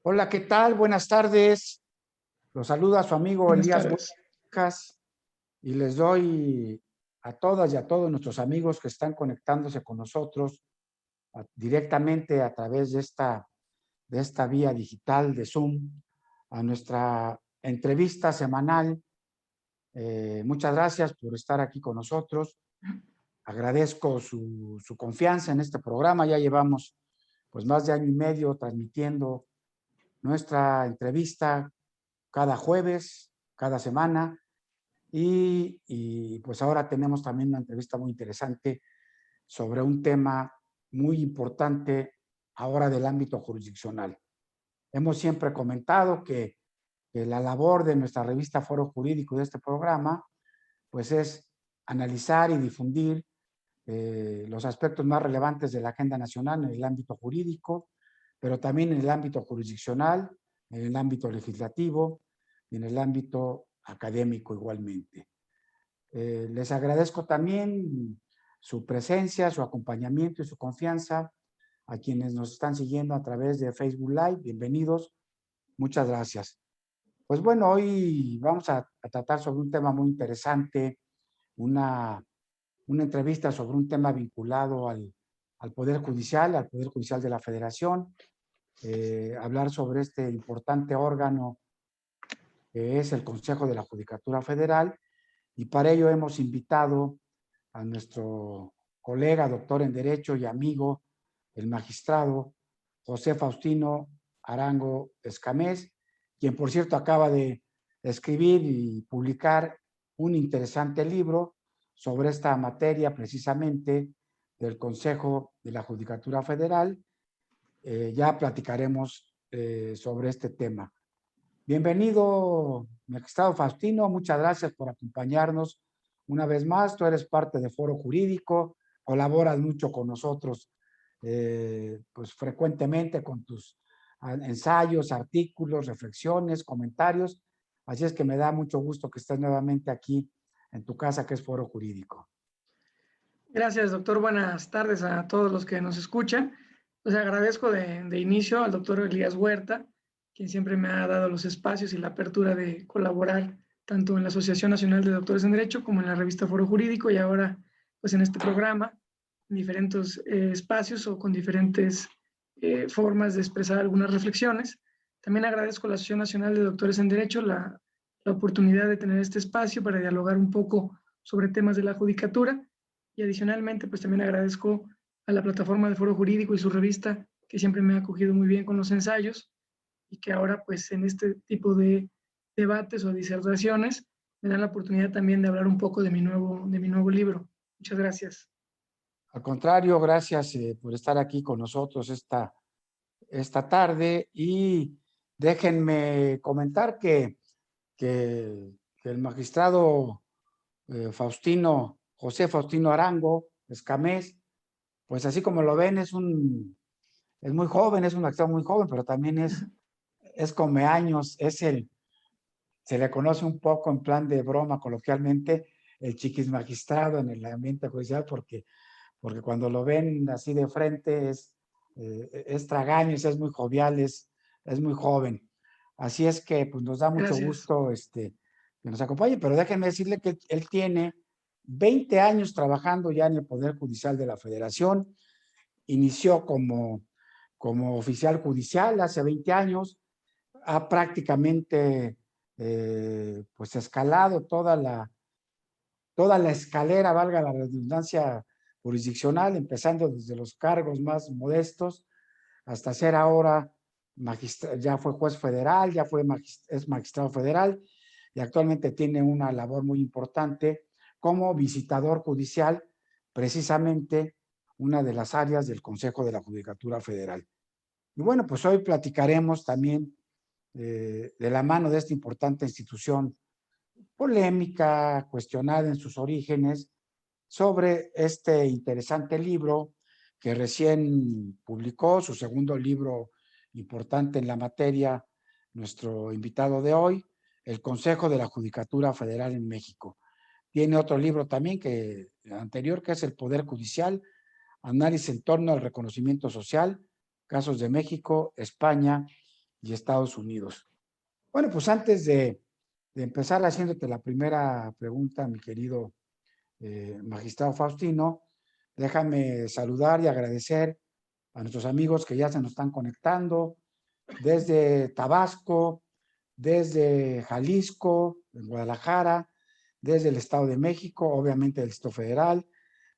Hola, ¿qué tal? Buenas tardes. Los saluda su amigo Buenas Elías tardes. Buecas y les doy a todas y a todos nuestros amigos que están conectándose con nosotros directamente a través de esta vía digital de Zoom a nuestra entrevista semanal. Muchas gracias por estar aquí con nosotros. Agradezco su confianza en este programa. Ya llevamos pues más de año y medio transmitiendo nuestra entrevista cada jueves, cada semana, y pues ahora tenemos también una entrevista muy interesante sobre un tema muy importante ahora del ámbito jurisdiccional. Hemos siempre comentado que la labor de nuestra revista Foro Jurídico, de este programa, pues es analizar y difundir los aspectos más relevantes de la agenda nacional en el ámbito jurídico, pero también en el ámbito jurisdiccional, en el ámbito legislativo y en el ámbito académico igualmente. Les agradezco también su presencia, su acompañamiento y su confianza a quienes nos están siguiendo a través de Facebook Live. Bienvenidos. Muchas gracias. Pues bueno, hoy vamos a tratar sobre un tema muy interesante, una entrevista sobre un tema vinculado al Poder Judicial de la Federación, hablar sobre este importante órgano que es el Consejo de la Judicatura Federal, y para ello hemos invitado a nuestro colega, doctor en Derecho y amigo, el magistrado José Faustino Arango Escamés, quien por cierto acaba de escribir y publicar un interesante libro sobre esta materia precisamente del Consejo de la Judicatura Federal. Ya platicaremos sobre este tema. Bienvenido, magistrado Faustino, muchas gracias por acompañarnos una vez más. Tú eres parte de Foro Jurídico, colaboras mucho con nosotros, pues frecuentemente con tus ensayos, artículos, reflexiones, comentarios. Así es que me da mucho gusto que estés nuevamente aquí en tu casa, que es Foro Jurídico. Gracias, doctor. Buenas tardes a todos los que nos escuchan. Pues agradezco de inicio al doctor Elías Huerta, quien siempre me ha dado los espacios y la apertura de colaborar tanto en la Asociación Nacional de Doctores en Derecho como en la revista Foro Jurídico y ahora pues en este programa, en diferentes espacios o con diferentes formas de expresar algunas reflexiones. También agradezco a la Asociación Nacional de Doctores en Derecho la oportunidad de tener este espacio para dialogar un poco sobre temas de la judicatura. Y adicionalmente, pues también agradezco a la plataforma de Foro Jurídico y su revista, que siempre me ha acogido muy bien con los ensayos y que ahora, pues en este tipo de debates o disertaciones, me dan la oportunidad también de hablar un poco de mi nuevo libro. Muchas gracias. Al contrario, gracias por estar aquí con nosotros esta tarde, y déjenme comentar que el magistrado José Faustino Arango Escamés, pues así como lo ven, es muy joven, es un actor muy joven, pero también es come años, se le conoce un poco en plan de broma coloquialmente, el chiquis magistrado en el ambiente judicial, porque cuando lo ven así de frente es tragaños, es muy jovial, es muy joven. Así es que pues nos da mucho Gracias. gusto que nos acompañe, pero déjenme decirle que él tiene 20 años trabajando ya en el Poder Judicial de la Federación. Inició como oficial judicial hace 20 años, ha prácticamente pues escalado toda la escalera, valga la redundancia, jurisdiccional, empezando desde los cargos más modestos hasta ser ahora ya fue juez federal, es magistrado federal, y actualmente tiene una labor muy importante como visitador judicial, precisamente una de las áreas del Consejo de la Judicatura Federal. Y bueno, pues hoy platicaremos también de la mano de esta importante institución polémica, cuestionada en sus orígenes, sobre este interesante libro que recién publicó, su segundo libro importante en la materia, nuestro invitado de hoy, El Consejo de la Judicatura Federal en México. Tiene otro libro también anterior, que es El Poder Judicial, análisis en torno al reconocimiento social, casos de México, España y Estados Unidos. Bueno, pues antes de empezar haciéndote la primera pregunta, mi querido magistrado Faustino, déjame saludar y agradecer a nuestros amigos que ya se nos están conectando desde Tabasco, desde Jalisco, en Guadalajara, desde el Estado de México, obviamente del Distrito Federal,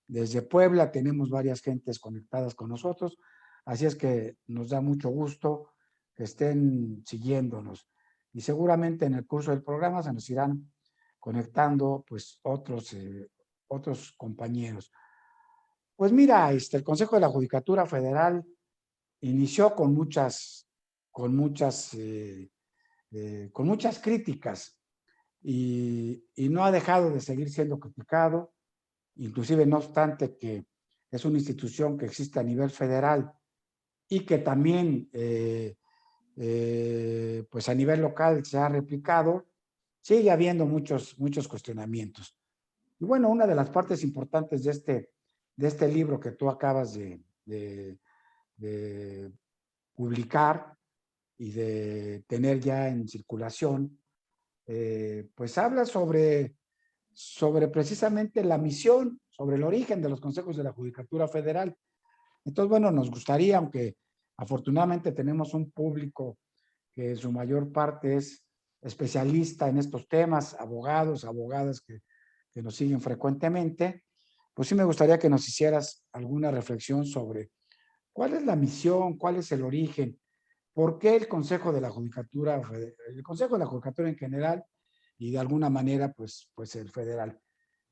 desde Puebla tenemos varias gentes conectadas con nosotros, así es que nos da mucho gusto que estén siguiéndonos. Y seguramente en el curso del programa se nos irán conectando pues otros compañeros. Pues mira, el Consejo de la Judicatura Federal inició con muchas críticas y no ha dejado de seguir siendo criticado, inclusive no obstante que es una institución que existe a nivel federal y que también pues a nivel local se ha replicado, sigue habiendo muchos cuestionamientos. Y bueno, una de las partes importantes de este libro que tú acabas de publicar y de tener ya en circulación, pues habla sobre precisamente la misión, sobre el origen de los consejos de la Judicatura Federal. Entonces, bueno, nos gustaría, aunque afortunadamente tenemos un público que en su mayor parte es especialista en estos temas, abogados, abogadas que nos siguen frecuentemente, pues sí me gustaría que nos hicieras alguna reflexión sobre cuál es la misión, cuál es el origen, por qué el Consejo de la Judicatura, el Consejo de la Judicatura en general y de alguna manera pues el federal.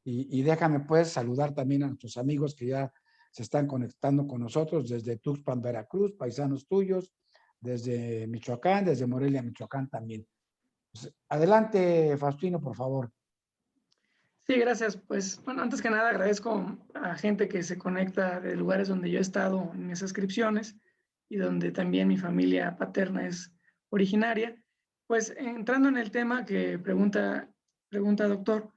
Y déjame pues saludar también a nuestros amigos que ya se están conectando con nosotros desde Tuxpan, Veracruz, paisanos tuyos, desde Michoacán, desde Morelia, Michoacán también. Pues, adelante, Faustino, por favor. Sí, gracias. Pues, bueno, antes que nada agradezco a gente que se conecta de lugares donde yo he estado en mis inscripciones y donde también mi familia paterna es originaria. Pues, entrando en el tema que pregunta doctor,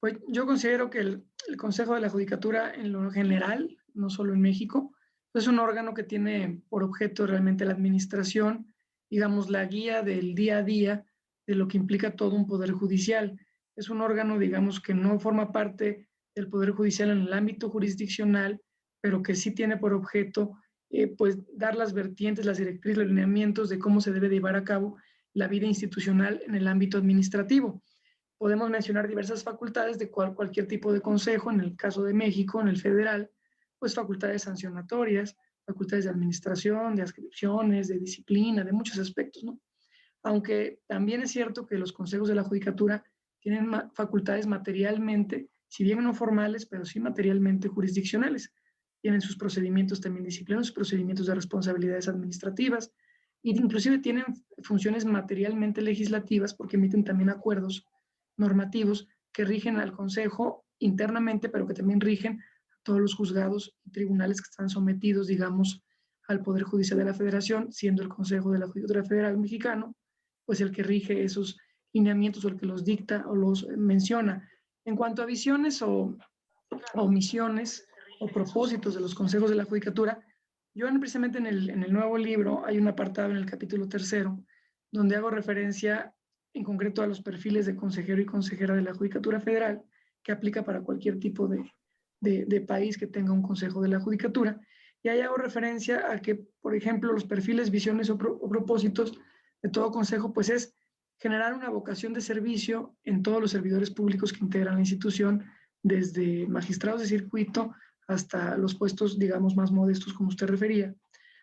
pues yo considero que el Consejo de la Judicatura en lo general, no solo en México, es un órgano que tiene por objeto realmente la administración, digamos, la guía del día a día de lo que implica todo un poder judicial. Es un órgano, digamos, que no forma parte del Poder Judicial en el ámbito jurisdiccional, pero que sí tiene por objeto, pues, dar las vertientes, las directrices, los lineamientos de cómo se debe llevar a cabo la vida institucional en el ámbito administrativo. Podemos mencionar diversas facultades de cualquier tipo de consejo, en el caso de México, en el federal, pues facultades sancionatorias, facultades de administración, de adscripciones, de disciplina, de muchos aspectos, ¿no? Aunque también es cierto que los consejos de la judicatura tienen facultades materialmente, si bien no formales, pero sí materialmente jurisdiccionales. Tienen sus procedimientos también disciplinarios, procedimientos de responsabilidades administrativas, e inclusive tienen funciones materialmente legislativas porque emiten también acuerdos normativos que rigen al Consejo internamente, pero que también rigen a todos los juzgados y tribunales que están sometidos, digamos, al Poder Judicial de la Federación, siendo el Consejo de la Judicatura Federal Mexicano, pues el que rige esos lineamientos o el que los dicta o los menciona. En cuanto a visiones o misiones o propósitos de los consejos de la judicatura, yo precisamente en el nuevo libro hay un apartado en el capítulo 3 donde hago referencia en concreto a los perfiles de consejero y consejera de la Judicatura Federal, que aplica para cualquier tipo de país que tenga un consejo de la Judicatura. Y ahí hago referencia a que, por ejemplo, los perfiles, visiones o propósitos de todo consejo, pues es generar una vocación de servicio en todos los servidores públicos que integran la institución, desde magistrados de circuito hasta los puestos, digamos, más modestos, como usted refería.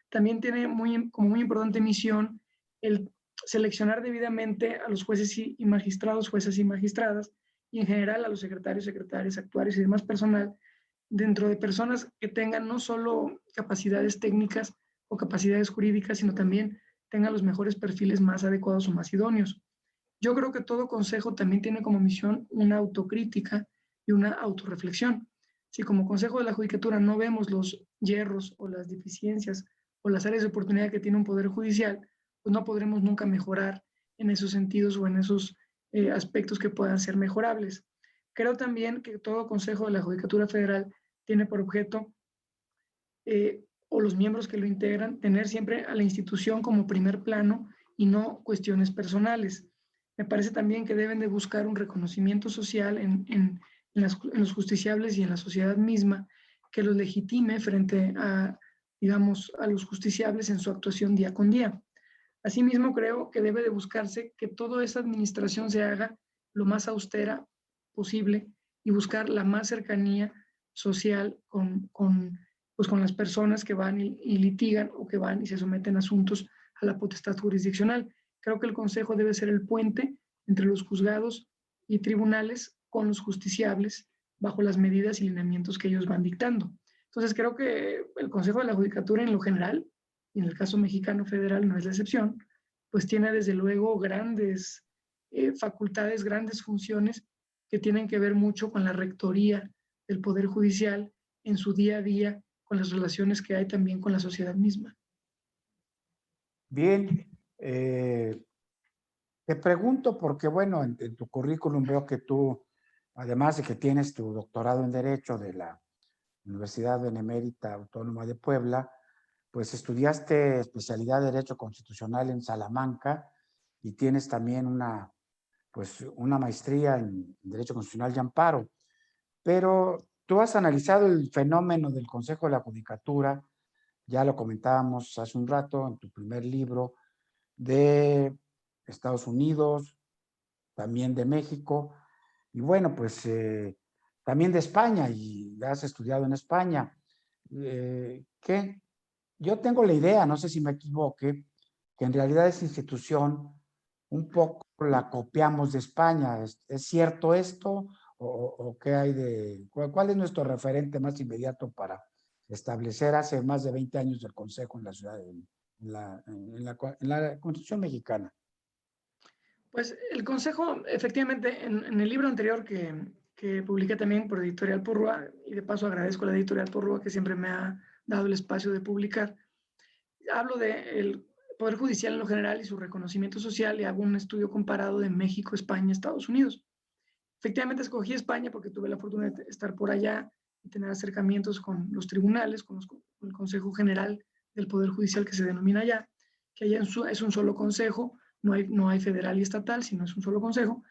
También tiene como muy importante misión el seleccionar debidamente a los jueces y magistrados, jueces y magistradas, y en general a los secretarios, secretarias, actuarios y demás personal, dentro de personas que tengan no solo capacidades técnicas o capacidades jurídicas, sino también tengan los mejores perfiles más adecuados o más idóneos. Yo creo que todo consejo también tiene como misión una autocrítica y una autorreflexión. Si como consejo de la judicatura no vemos los hierros o las deficiencias o las áreas de oportunidad que tiene un poder judicial, pues no podremos nunca mejorar en esos sentidos o en esos aspectos que puedan ser mejorables. Creo también que todo consejo de la Judicatura Federal tiene por objeto, o los miembros que lo integran, tener siempre a la institución como primer plano y no cuestiones personales. Me parece también que deben de buscar un reconocimiento social en los justiciables y en la sociedad misma que los legitime frente a, digamos, a los justiciables en su actuación día con día. Asimismo, creo que debe de buscarse que toda esa administración se haga lo más austera posible y buscar la más cercanía social pues con las personas que van y litigan o que van y se someten a asuntos a la potestad jurisdiccional. Creo que el Consejo debe ser el puente entre los juzgados y tribunales con los justiciables bajo las medidas y lineamientos que ellos van dictando. Entonces, creo que el Consejo de la Judicatura en lo general, y en el caso mexicano federal no es la excepción, pues tiene desde luego grandes facultades, grandes funciones que tienen que ver mucho con la rectoría del Poder Judicial en su día a día, con las relaciones que hay también con la sociedad misma. Bien, te pregunto porque, bueno, en tu currículum veo que tú, además de que tienes tu doctorado en Derecho de la Universidad Benemérita Autónoma de Puebla, pues estudiaste especialidad de Derecho Constitucional en Salamanca y tienes también una maestría en Derecho Constitucional y Amparo. Pero tú has analizado el fenómeno del Consejo de la Judicatura, ya lo comentábamos hace un rato en tu primer libro, de Estados Unidos, también de México, y bueno, pues también de España, y has estudiado en España. ¿Qué? Yo tengo la idea, no sé si me equivoque, que en realidad esa institución un poco la copiamos de España. ¿Es cierto esto? ¿O qué hay de... ¿Cuál es nuestro referente más inmediato para establecer hace más de 20 años el Consejo en la ciudad, en la Constitución mexicana? Pues el Consejo, efectivamente, en el libro anterior que publiqué también por Editorial Porrúa, y de paso agradezco a la Editorial Porrúa que siempre me ha dado el espacio de publicar, hablo del Poder Judicial en lo general y su reconocimiento social y hago un estudio comparado de México, España, Estados Unidos. Efectivamente escogí España porque tuve la fortuna de estar por allá y tener acercamientos con los tribunales, con el Consejo General del Poder Judicial que se denomina allá, que allá es un solo consejo, no hay federal y estatal, sino es un solo consejo.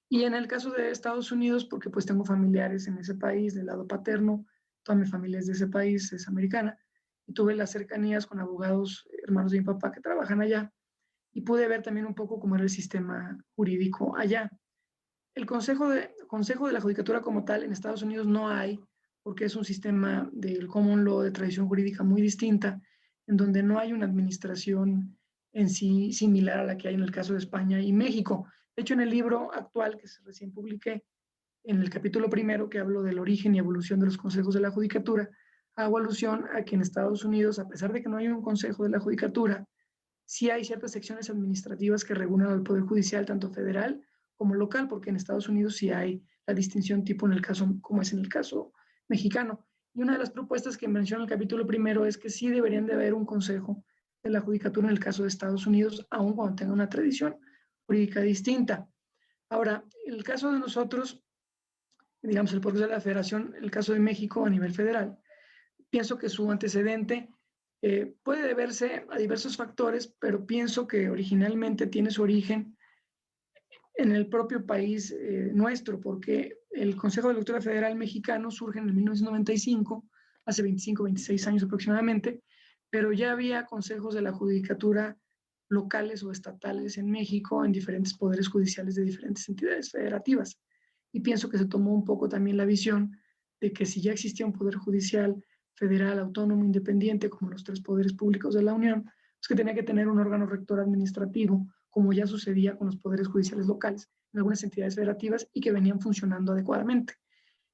Y en el caso de Estados Unidos, porque pues tengo familiares en ese país, del lado paterno, toda mi familia es de ese país, es americana, y tuve las cercanías con abogados, hermanos de mi papá que trabajan allá, y pude ver también un poco cómo era el sistema jurídico allá. El Consejo de la Judicatura como tal en Estados Unidos no hay, porque es un sistema del common law de tradición jurídica muy distinta, en donde no hay una administración en sí similar a la que hay en el caso de España y México. De hecho, en el libro actual que recién publiqué, en el capítulo primero que hablo del origen y evolución de los consejos de la judicatura, hago alusión a que en Estados Unidos, a pesar de que no hay un consejo de la judicatura, sí hay ciertas secciones administrativas que regulan al Poder Judicial, tanto federal como local, porque en Estados Unidos sí hay la distinción tipo en el caso, como es en el caso mexicano. Y una de las propuestas que menciona el capítulo primero es que sí deberían de haber un consejo de la judicatura en el caso de Estados Unidos, aun cuando tenga una tradición jurídica distinta. Ahora, el caso de nosotros, digamos, el Poder de la Federación, el caso de México a nivel federal, pienso que su antecedente puede deberse a diversos factores, pero pienso que originalmente tiene su origen en el propio país nuestro, porque el Consejo de la Judicatura Federal Mexicano surge en el 1995, hace 25, 26 años aproximadamente, pero ya había consejos de la judicatura locales o estatales en México, en diferentes poderes judiciales de diferentes entidades federativas. Y pienso que se tomó un poco también la visión de que si ya existía un poder judicial federal, autónomo, independiente, como los tres poderes públicos de la Unión, pues que tenía que tener un órgano rector administrativo, como ya sucedía con los poderes judiciales locales en algunas entidades federativas y que venían funcionando adecuadamente.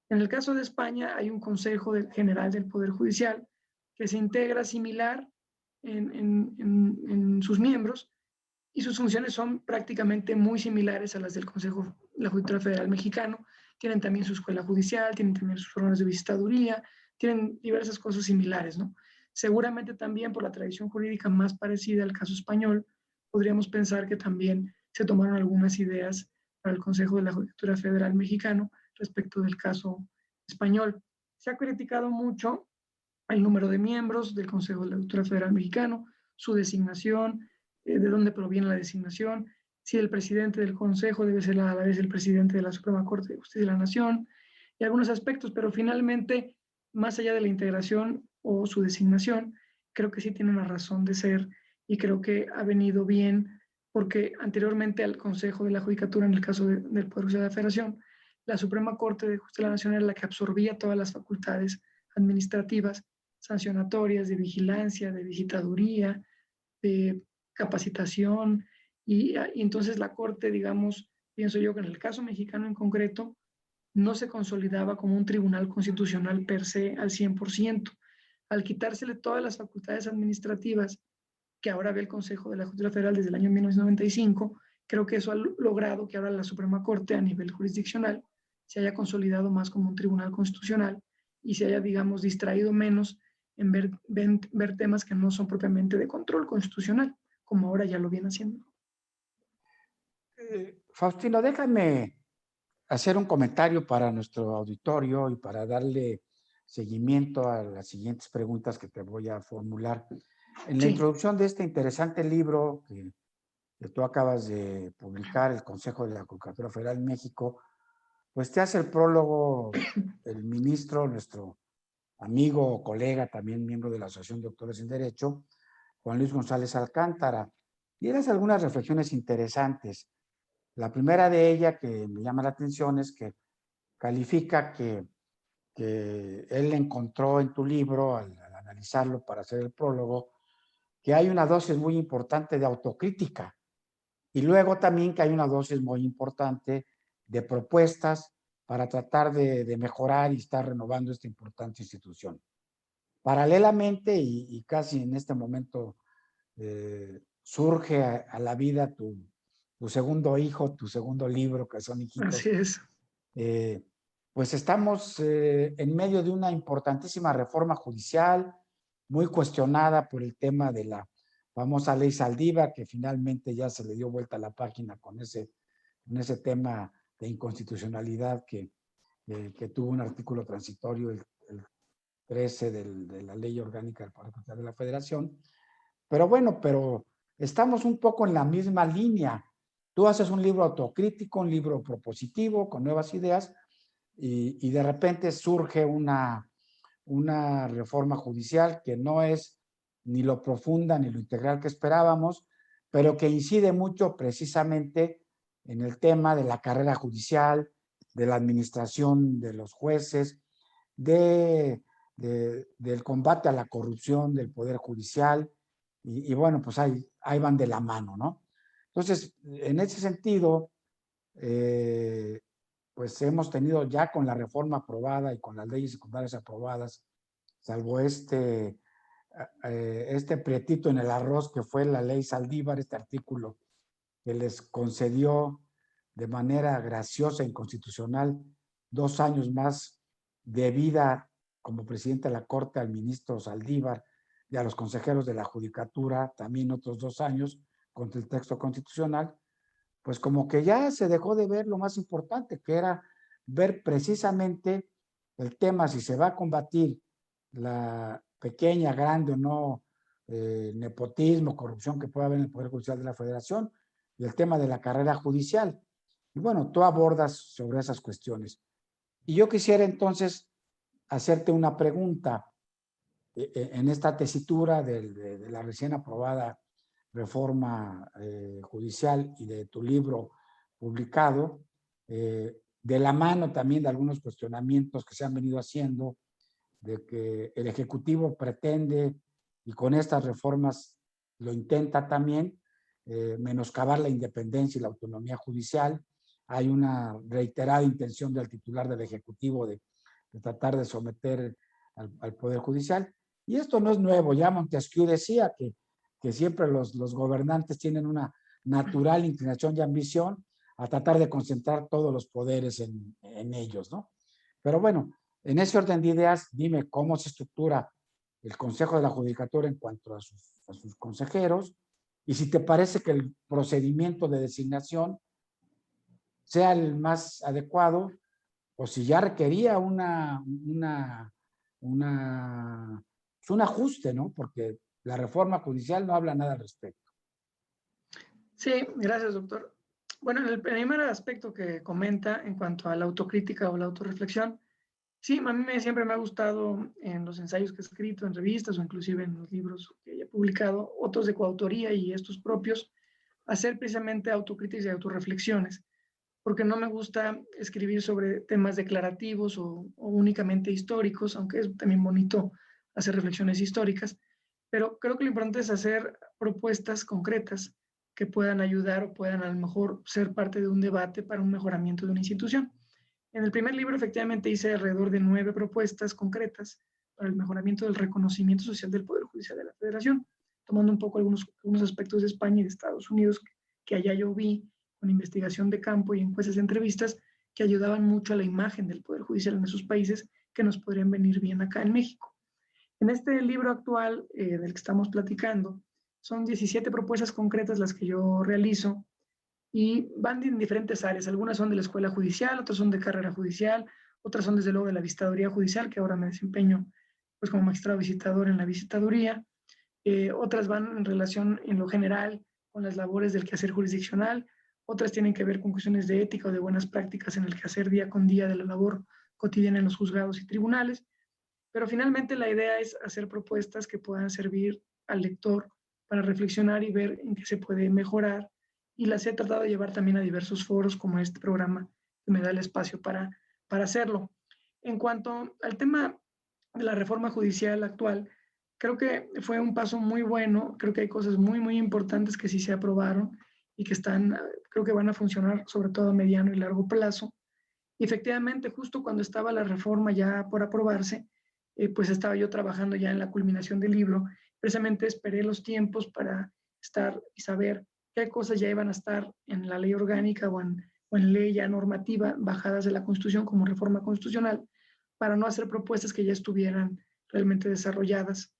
En el caso de España hay un Consejo General del Poder Judicial que se integra similar en sus miembros y sus funciones son prácticamente muy similares a las del Consejo de la Judicatura Federal Mexicano. Tienen también su escuela judicial, tienen también sus órganos de visitaduría, tienen diversas cosas similares, ¿no? Seguramente también por la tradición jurídica más parecida al caso español, podríamos pensar que también se tomaron algunas ideas para el Consejo de la Judicatura Federal Mexicano respecto del caso español. Se ha criticado mucho el número de miembros del Consejo de la Judicatura Federal Mexicano, su designación, de dónde proviene la designación, si el presidente del Consejo debe ser a la vez el presidente de la Suprema Corte de Justicia de la Nación, y algunos aspectos, pero finalmente, más allá de la integración o su designación, creo que sí tiene una razón de ser y creo que ha venido bien porque anteriormente al Consejo de la Judicatura, en el caso del Poder Judicial de la Federación, la Suprema Corte de Justicia de la Nación era la que absorbía todas las facultades administrativas, sancionatorias, de vigilancia, de visitaduría, de capacitación, y entonces la Corte, digamos, pienso yo que en el caso mexicano en concreto, no se consolidaba como un tribunal constitucional per se al 100%. Al quitársele todas las facultades administrativas que ahora ve el Consejo de la Justicia Federal desde el año 1995, creo que eso ha logrado que ahora la Suprema Corte a nivel jurisdiccional se haya consolidado más como un tribunal constitucional y se haya, digamos, distraído menos en ver temas que no son propiamente de control constitucional, como ahora ya lo viene haciendo. Faustino, déjame hacer un comentario para nuestro auditorio y para darle seguimiento a las siguientes preguntas que te voy a formular. En la introducción de este interesante libro que tú acabas de publicar, El Consejo de la Judicatura Federal en México, pues te hace el prólogo el ministro, nuestro amigo o colega, también miembro de la Asociación de Doctores en Derecho, Juan Luis González Alcántara. Y él hace algunas reflexiones interesantes. La primera de ellas que me llama la atención es que califica que él encontró en tu libro, al analizarlo para hacer el prólogo, que hay una dosis muy importante de autocrítica y luego también que hay una dosis muy importante de propuestas para tratar de mejorar y estar renovando esta importante institución. Paralelamente, y casi en este momento surge a la vida tu segundo hijo, tu segundo libro, que son hijitos. Así es. Pues estamos en medio de una importantísima reforma judicial, muy cuestionada por el tema de la famosa ley Saldívar, que finalmente ya se le dio vuelta a la página con ese tema de inconstitucionalidad que tuvo un artículo transitorio, el 13 de la Ley Orgánica del Poder Judicial de la Federación. Pero bueno, estamos un poco en la misma línea. Tú haces un libro autocrítico, un libro propositivo, con nuevas ideas, y de repente surge una reforma judicial que no es ni lo profunda ni lo integral que esperábamos, pero que incide mucho precisamente en el tema de la carrera judicial, de la administración de los jueces, del combate a la corrupción del Poder Judicial, y bueno, pues ahí van de la mano, ¿no? Entonces, en ese sentido, pues hemos tenido ya con la reforma aprobada y con las leyes secundarias aprobadas, salvo este prietito en el arroz que fue la ley Saldívar, este artículo que les concedió de manera graciosa e inconstitucional 2 años más de vida como presidente de la Corte al ministro Saldívar y a los consejeros de la Judicatura también otros 2 años contra el texto constitucional, pues como que ya se dejó de ver lo más importante, que era ver precisamente el tema si se va a combatir la pequeña, grande o no nepotismo, corrupción que pueda haber en el Poder Judicial de la Federación, y el tema de la carrera judicial. Y bueno, tú abordas sobre esas cuestiones. Y yo quisiera entonces hacerte una pregunta en esta tesitura de la recién aprobada reforma judicial y de tu libro publicado, de la mano también de algunos cuestionamientos que se han venido haciendo, de que el Ejecutivo pretende, y con estas reformas lo intenta también, menoscabar la independencia y la autonomía judicial. Hay una reiterada intención del titular del Ejecutivo de tratar de someter al Poder Judicial. Y esto no es nuevo, ya Montesquieu decía que siempre los gobernantes tienen una natural inclinación y ambición a tratar de concentrar todos los poderes en ellos, ¿no? Pero bueno, en ese orden de ideas, dime cómo se estructura el Consejo de la Judicatura en cuanto a sus consejeros, y si te parece que el procedimiento de designación sea el más adecuado, o si ya requería un ajuste, ¿no? Porque la reforma judicial no habla nada al respecto. Sí, gracias, doctor. Bueno, en el primer aspecto que comenta en cuanto a la autocrítica o la autorreflexión, sí, a mí siempre me ha gustado en los ensayos que he escrito, en revistas o inclusive en los libros que he publicado, otros de coautoría y estos propios, hacer precisamente autocríticas y autorreflexiones, porque no me gusta escribir sobre temas declarativos o únicamente históricos, aunque es también bonito hacer reflexiones históricas, pero creo que lo importante es hacer propuestas concretas que puedan ayudar o puedan a lo mejor ser parte de un debate para un mejoramiento de una institución. En el primer libro efectivamente hice alrededor de 9 propuestas concretas para el mejoramiento del reconocimiento social del Poder Judicial de la Federación, tomando un poco algunos aspectos de España y de Estados Unidos que allá yo vi con investigación de campo y encuestas de entrevistas que ayudaban mucho a la imagen del Poder Judicial en esos países que nos podrían venir bien acá en México. En este libro actual del que estamos platicando, son 17 propuestas concretas las que yo realizo y van en diferentes áreas. Algunas son de la escuela judicial, otras son de carrera judicial, otras son desde luego de la visitaduría judicial, que ahora me desempeño pues como magistrado visitador en la visitaduría. Otras van en relación en lo general con las labores del quehacer jurisdiccional, otras tienen que ver con cuestiones de ética o de buenas prácticas en el quehacer día con día de la labor cotidiana en los juzgados y tribunales, pero finalmente la idea es hacer propuestas que puedan servir al lector para reflexionar y ver en qué se puede mejorar, y las he tratado de llevar también a diversos foros como este programa que me da el espacio para hacerlo. En cuanto al tema de la reforma judicial actual, creo que fue un paso muy bueno, creo que hay cosas muy importantes que sí se aprobaron y que están, creo que van a funcionar sobre todo a mediano y largo plazo. Y efectivamente, justo cuando estaba la reforma ya por aprobarse, pues estaba yo trabajando ya en la culminación del libro. Precisamente esperé los tiempos para estar y saber qué cosas ya iban a estar en la ley orgánica o en ley ya normativa bajadas de la Constitución como reforma constitucional, para no hacer propuestas que ya estuvieran realmente desarrolladas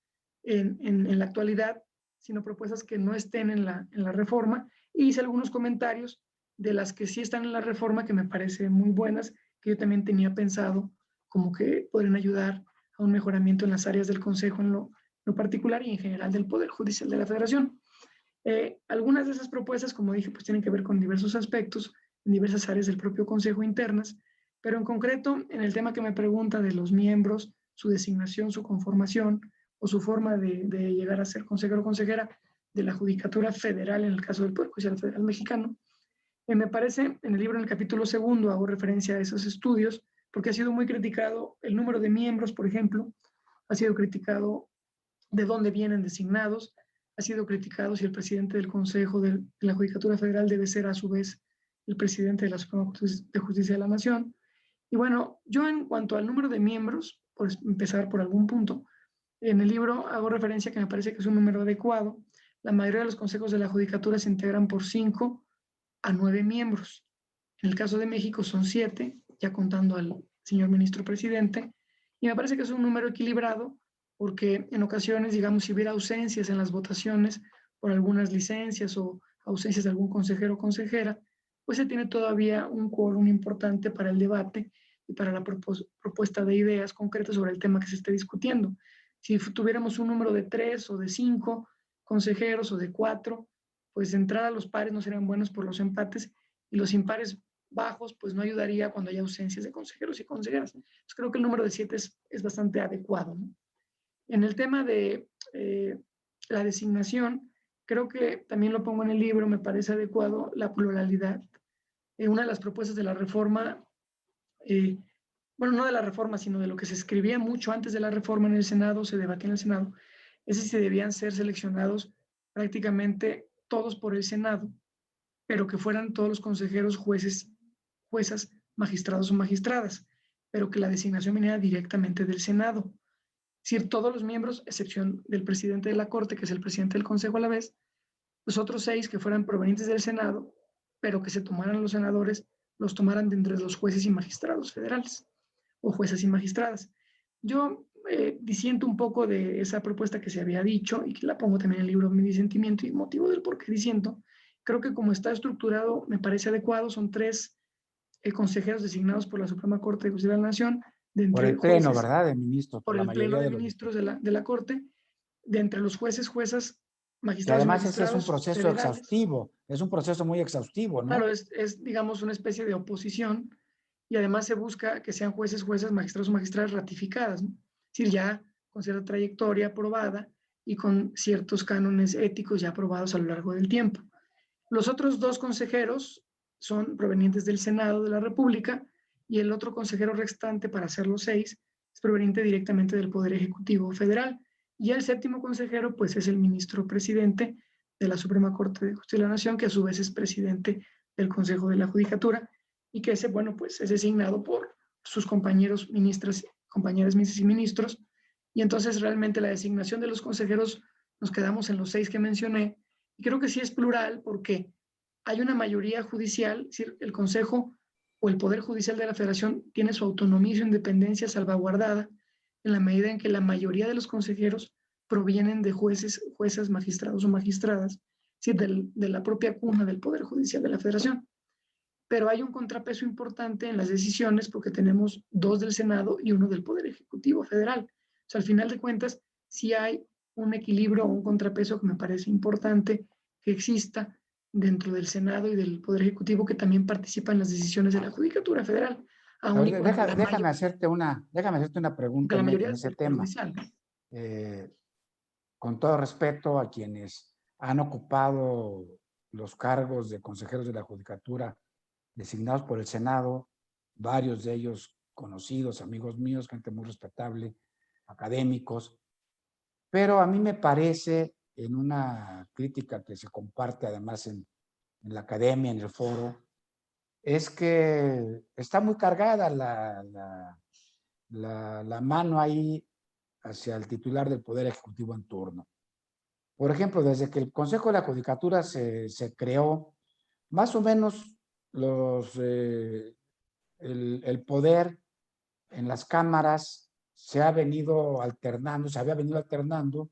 en la actualidad, sino propuestas que no estén en la reforma. Y hice algunos comentarios de las que sí están en la reforma que me parecen muy buenas, que yo también tenía pensado como que podrían ayudar a un mejoramiento en las áreas del Consejo en lo particular y en general del Poder Judicial de la Federación. Algunas de esas propuestas, como dije, pues tienen que ver con diversos aspectos, en diversas áreas del propio Consejo internas, pero en concreto, en el tema que me pregunta de los miembros, su designación, su conformación o su forma de llegar a ser consejero o consejera de la Judicatura Federal, en el caso del Poder Judicial Federal Mexicano, me parece, en el libro, en el capítulo segundo, hago referencia a esos estudios, porque ha sido muy criticado el número de miembros, por ejemplo, ha sido criticado de dónde vienen designados, ha sido criticado si el presidente del Consejo de la Judicatura Federal debe ser a su vez el presidente de la Suprema Corte de Justicia de la Nación. Y bueno, yo en cuanto al número de miembros, por empezar por algún punto, en el libro hago referencia que me parece que es un número adecuado. La mayoría de los consejos de la Judicatura se integran por 5 a 9 miembros. En el caso de México son 7, ya contando al señor ministro presidente, y me parece que es un número equilibrado porque en ocasiones, digamos, si hubiera ausencias en las votaciones por algunas licencias o ausencias de algún consejero o consejera, pues se tiene todavía un quórum importante para el debate y para la propuesta de ideas concretas sobre el tema que se esté discutiendo. Si tuviéramos un número de 3 o de 5 consejeros o de 4, pues de entrada los pares no serían buenos por los empates y los impares bajos, pues no ayudaría cuando haya ausencias de consejeros y consejeras. Entonces creo que el número de 7 es bastante adecuado, ¿no? En el tema de la designación, creo que también lo pongo en el libro, me parece adecuado la pluralidad. Una de las propuestas de la reforma, eh, bueno, no de la reforma, sino de lo que se escribía mucho antes de la reforma en el Senado, se debatía en el Senado, es si debían ser seleccionados prácticamente todos por el Senado, pero que fueran todos los consejeros, jueces, juezas, magistrados o magistradas, pero que la designación viniera directamente del Senado. Es decir, todos los miembros, excepción del presidente de la Corte, que es el presidente del Consejo a la vez, los otros 6 que fueran provenientes del Senado, pero que se tomaran los senadores, los tomaran de entre los jueces y magistrados federales, o juezas y magistradas. Yo disiento un poco de esa propuesta que se había dicho y que la pongo también en el libro Mi Disentimiento y motivo del por qué disiento. Creo que como está estructurado me parece adecuado, son 3 consejeros designados por la Suprema Corte de Justicia de la Nación, de Por entre el pleno, jueces, ¿verdad? De ministros, por por la el Pleno mayoría de de los Ministros diputados. de la Corte, de entre los jueces, juezas, Que magistrados y además ese es un magistrados proceso federales. exhaustivo. es un proceso muy exhaustivo, ¿no? Claro, digamos, una especie de oposición y además se busca que sean jueces, juezas, magistrados o magistradas ratificadas, ¿no? Es decir, ya con cierta trayectoria aprobada y con ciertos cánones éticos ya aprobados a lo largo del tiempo. Los otros dos consejeros son provenientes del Senado de la República y el otro consejero restante, para ser los 6, es proveniente directamente del Poder Ejecutivo Federal. Y el séptimo consejero, pues, es el ministro presidente de la Suprema Corte de Justicia de la Nación, que a su vez es presidente del Consejo de la Judicatura y que ese, bueno, pues es designado por sus compañeros ministras, compañeras ministras y ministros. Y entonces realmente la designación de los consejeros nos quedamos en los 6 que mencioné. Y creo que sí es plural porque hay una mayoría judicial, es decir, el Consejo o el Poder Judicial de la Federación tiene su autonomía y su independencia salvaguardada en la medida en que la mayoría de los consejeros provienen de jueces, juezas, magistrados o magistradas, es decir, de la propia cuna del Poder Judicial de la Federación. Pero hay un contrapeso importante en las decisiones porque tenemos 2 del Senado y 1 del Poder Ejecutivo Federal. O sea, al final de cuentas, sí hay un equilibrio o un contrapeso que me parece importante que exista dentro del Senado y del Poder Ejecutivo, que también participa en las decisiones de la Judicatura Federal, A aun y ver, cuando déjame hacerte una pregunta la mayoría en es ese del Poder tema. Judicial. Eh, con todo respeto a quienes han ocupado los cargos de consejeros de la Judicatura designados por el Senado, varios de ellos conocidos, amigos míos, gente muy respetable, académicos, pero a mí me parece, en una crítica que se comparte además en la academia, en el foro, es que está muy cargada la mano ahí hacia el titular del Poder Ejecutivo en turno. Por ejemplo, desde que el Consejo de la Judicatura se creó, más o menos el poder en las cámaras se había venido alternando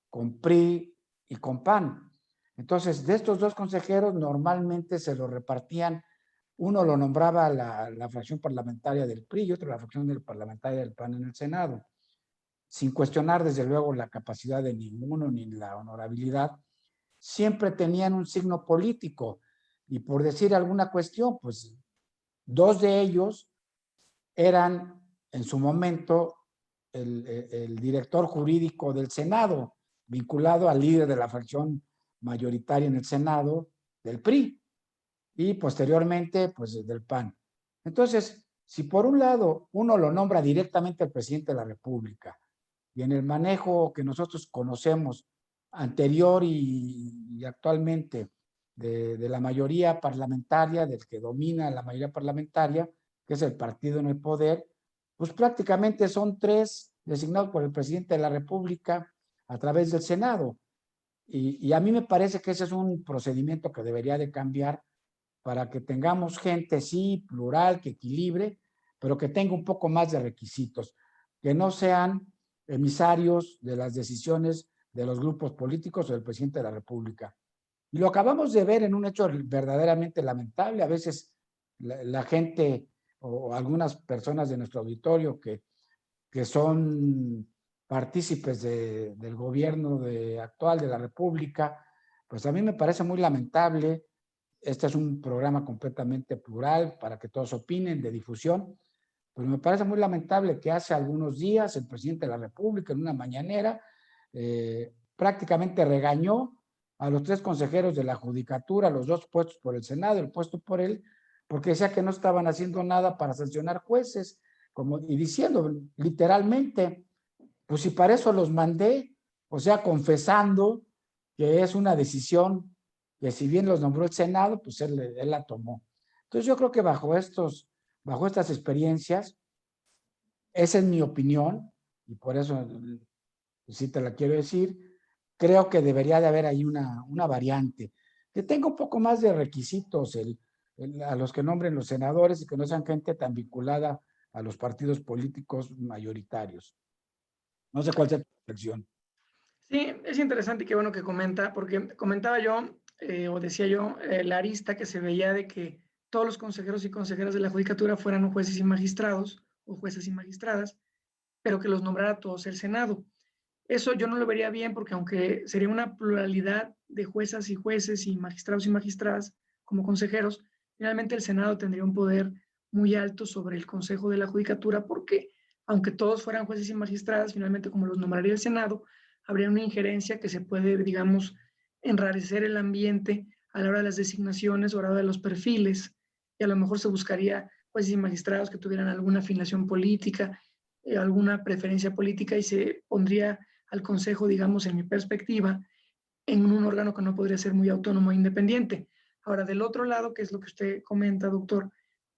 con PRI y con PAN. Entonces, de estos dos consejeros normalmente se lo repartían, uno lo nombraba la fracción parlamentaria del PRI y otro la fracción parlamentaria del PAN en el Senado, sin cuestionar desde luego la capacidad de ninguno ni la honorabilidad. Siempre tenían un signo político y, por decir alguna cuestión, pues 2 de ellos eran en su momento el director jurídico del Senado, vinculado al líder de la fracción mayoritaria en el Senado del PRI y posteriormente pues del PAN. Entonces, si por un lado uno lo nombra directamente el presidente de la República y en el manejo que nosotros conocemos anterior y actualmente de la mayoría parlamentaria, del que domina la mayoría parlamentaria, que es el partido en el poder, pues prácticamente son 3 designados por el presidente de la República a través del Senado. Y a mí me parece que ese es un procedimiento que debería de cambiar para que tengamos gente, sí, plural, que equilibre, pero que tenga un poco más de requisitos, que no sean emisarios de las decisiones de los grupos políticos o del presidente de la República. Y lo acabamos de ver en un hecho verdaderamente lamentable. A veces la gente o algunas personas de nuestro auditorio que son partícipes del gobierno actual de la República, pues a mí me parece muy lamentable. Este es un programa completamente plural para que todos opinen, de difusión, pero me parece muy lamentable que hace algunos días el presidente de la República en una mañanera prácticamente regañó a los 3 consejeros de la Judicatura, los 2 puestos por el Senado, el puesto por él, porque decía que no estaban haciendo nada para sancionar jueces, y diciendo literalmente, pues si para eso los mandé, o sea, confesando que es una decisión que si bien los nombró el Senado, pues él la tomó. Entonces yo creo que bajo estas experiencias, esa es mi opinión, y por eso sí te la quiero decir, creo que debería de haber ahí una variante, que tenga un poco más de requisitos a los que nombren los senadores y que no sean gente tan vinculada a los partidos políticos mayoritarios. No sé cuál sea tu reflexión. Sí, es interesante y qué bueno que comenta, porque comentaba yo, o decía yo, la arista que se veía de que todos los consejeros y consejeras de la Judicatura fueran jueces y magistrados, o jueces y magistradas, pero que los nombrara todos el Senado. Eso yo no lo vería bien porque aunque sería una pluralidad de juezas y jueces y magistrados y magistradas como consejeros, finalmente el Senado tendría un poder muy alto sobre el Consejo de la Judicatura porque aunque todos fueran jueces y magistradas, finalmente como los nombraría el Senado, habría una injerencia que se puede, digamos, enrarecer el ambiente a la hora de las designaciones o a la hora de los perfiles y a lo mejor se buscaría jueces y magistrados que tuvieran alguna afiliación política, alguna preferencia política y se pondría al Consejo, digamos, en mi perspectiva, en un órgano que no podría ser muy autónomo e independiente. Ahora, del otro lado, que es lo que usted comenta, doctor,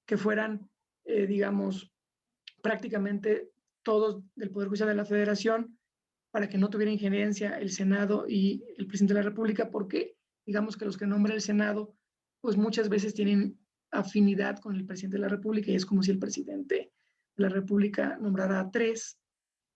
que fueran, digamos, prácticamente todos del Poder Judicial de la Federación, para que no tuviera injerencia el Senado y el presidente de la República, porque digamos que los que nombra el Senado, pues muchas veces tienen afinidad con el presidente de la República y es como si el presidente de la República nombrara a tres.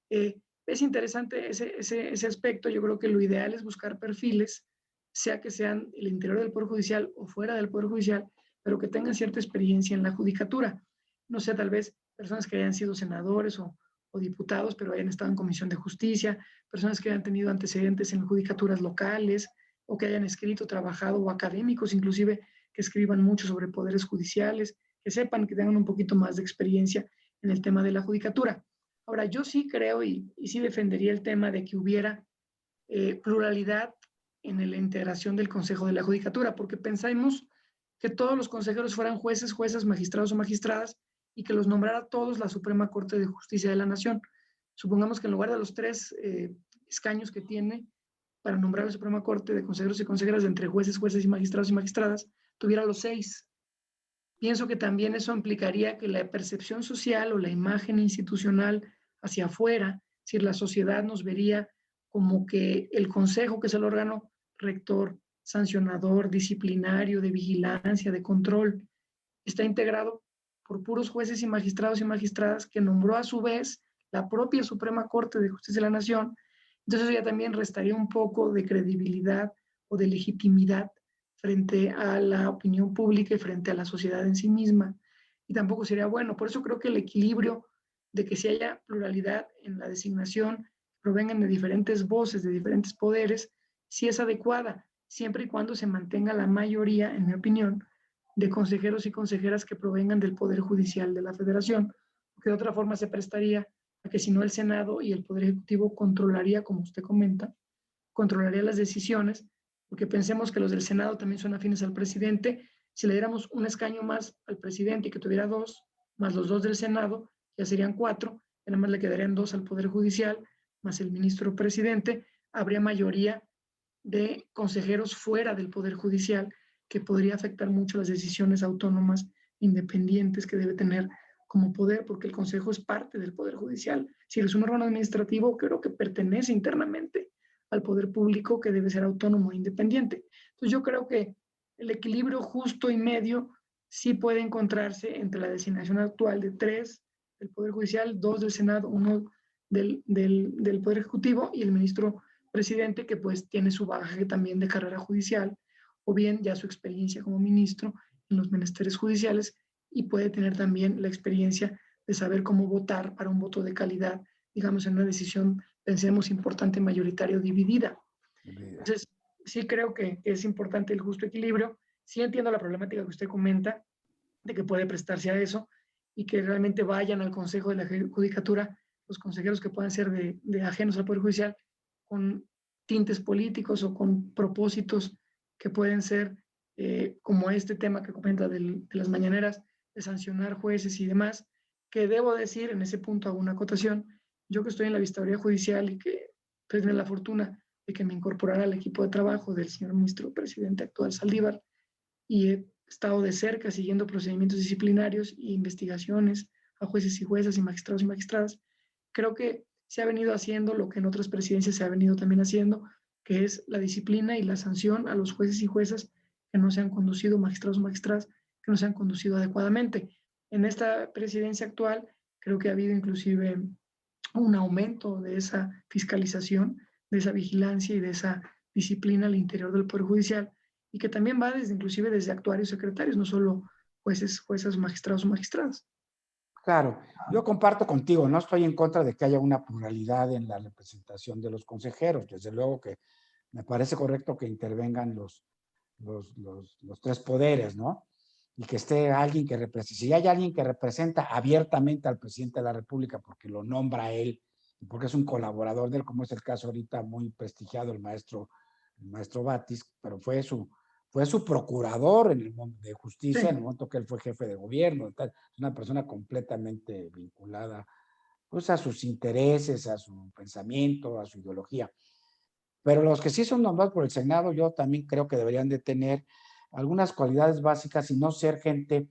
Es interesante ese aspecto. Yo creo que lo ideal es buscar perfiles, sea que sean el interior del Poder Judicial o fuera del Poder Judicial, pero que tengan cierta experiencia en la judicatura. No sé, tal vez personas que hayan sido senadores o diputados, pero hayan estado en Comisión de Justicia, personas que hayan tenido antecedentes en judicaturas locales o que hayan escrito, trabajado, o académicos inclusive que escriban mucho sobre poderes judiciales, que sepan, que tengan un poquito más de experiencia en el tema de la judicatura. Ahora, yo sí creo y sí defendería el tema de que hubiera pluralidad en la integración del Consejo de la Judicatura, porque pensamos que todos los consejeros fueran jueces, juezas, magistrados o magistradas y que los nombrara todos la Suprema Corte de Justicia de la Nación. Supongamos que en lugar de los 3 escaños que tiene para nombrar la Suprema Corte de consejeros y consejeras entre jueces, jueces y magistradas, tuviera los 6. Pienso que también eso implicaría que la percepción social o la imagen institucional hacia afuera, es decir, la sociedad nos vería como que el consejo, que es el órgano rector, sancionador, disciplinario, de vigilancia, de control, está integrado por puros jueces y magistradas que nombró a su vez la propia Suprema Corte de Justicia de la Nación. Entonces eso ya también restaría un poco de credibilidad o de legitimidad frente a la opinión pública y frente a la sociedad en sí misma. Y tampoco sería bueno. Por eso creo que el equilibrio de que si haya pluralidad en la designación, provengan de diferentes voces, de diferentes poderes, sí es adecuada, siempre y cuando se mantenga la mayoría, en mi opinión, de consejeros y consejeras que provengan del Poder Judicial de la Federación, porque de otra forma se prestaría a que si no el Senado y el Poder Ejecutivo controlaría, como usted comenta, controlaría las decisiones, porque pensemos que los del Senado también son afines al presidente. Si le diéramos un escaño más al presidente y que tuviera 2, más los 2 del Senado, ya serían 4, y nada más le quedarían 2 al Poder Judicial, más el ministro presidente, habría mayoría de consejeros fuera del Poder Judicial, que podría afectar mucho las decisiones autónomas independientes que debe tener como poder, porque el Consejo es parte del Poder Judicial. Si es un órgano administrativo, creo que pertenece internamente al poder público, que debe ser autónomo e independiente. Entonces yo creo que el equilibrio justo y medio sí puede encontrarse entre la designación actual de 3 del Poder Judicial, 2 del Senado, 1 del Poder Ejecutivo y el ministro presidente, que pues tiene su bagaje también de carrera judicial o bien ya su experiencia como ministro en los menesteres judiciales y puede tener también la experiencia de saber cómo votar para un voto de calidad, digamos, en una decisión, pensemos, importante, mayoritaria o dividida. Entonces, sí creo que es importante el justo equilibrio. Sí entiendo la problemática que usted comenta de que puede prestarse a eso y que realmente vayan al Consejo de la Judicatura los consejeros que puedan ser de ajenos al Poder Judicial con tintes políticos o con propósitos que pueden ser como este tema que comenta de las mañaneras, de sancionar jueces y demás, que debo decir, en ese punto hago una acotación, yo que estoy en la Vistaduría Judicial y que tuve la fortuna de que me incorporara al equipo de trabajo del señor ministro presidente actual Saldívar, y he estado de cerca siguiendo procedimientos disciplinarios e investigaciones a jueces y juezas y magistrados y magistradas. Creo que se ha venido haciendo lo que en otras presidencias se ha venido también haciendo, que es la disciplina y la sanción a los jueces y juezas que no se han conducido, magistrados o magistradas, que no se han conducido adecuadamente. En esta presidencia actual creo que ha habido inclusive un aumento de esa fiscalización, de esa vigilancia y de esa disciplina al interior del Poder Judicial, y que también va desde, inclusive desde actuarios secretarios, no solo jueces, juezas, magistrados o magistradas. Claro, yo comparto contigo, no estoy en contra de que haya una pluralidad en la representación de los consejeros. Desde luego que me parece correcto que intervengan los tres poderes, ¿no? Y que esté alguien que represente. Si hay alguien que representa abiertamente al presidente de la República porque lo nombra él y porque es un colaborador de él, como es el caso ahorita muy prestigiado el maestro Batis, pero fue su procurador de justicia en el Sí, momento que él fue jefe de gobierno. Es una persona completamente vinculada pues, a sus intereses, a su pensamiento, a su ideología. Pero los que sí son nombrados por el Senado, yo también creo que deberían de tener algunas cualidades básicas y no ser gente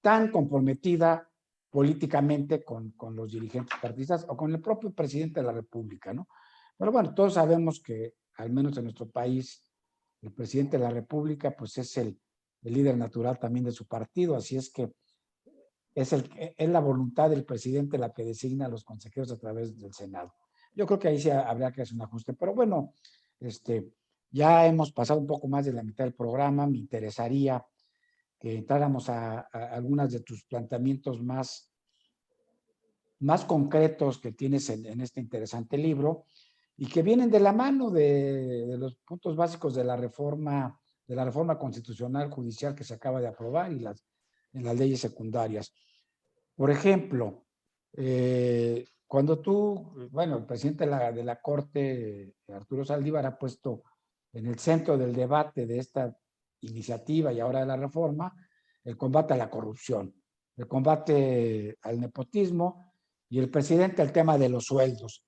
tan comprometida políticamente con los dirigentes partidistas o con el propio presidente de la República, ¿no? Pero bueno, todos sabemos que, al menos en nuestro país, el presidente de la República, pues es el líder natural también de su partido, así es que es la voluntad del presidente la que designa a los consejeros a través del Senado. Yo creo que ahí sí habría que hacer un ajuste, pero bueno, ya hemos pasado un poco más de la mitad del programa, me interesaría que entráramos a algunos de tus planteamientos más concretos que tienes en este interesante libro y que vienen de la mano de los puntos básicos de la reforma constitucional judicial que se acaba de aprobar y en las leyes secundarias. Por ejemplo, cuando bueno, el presidente de la Corte, Arturo Saldívar, ha puesto en el centro del debate de esta iniciativa y ahora de la reforma, el combate a la corrupción, el combate al nepotismo y el presidente el tema de los sueldos.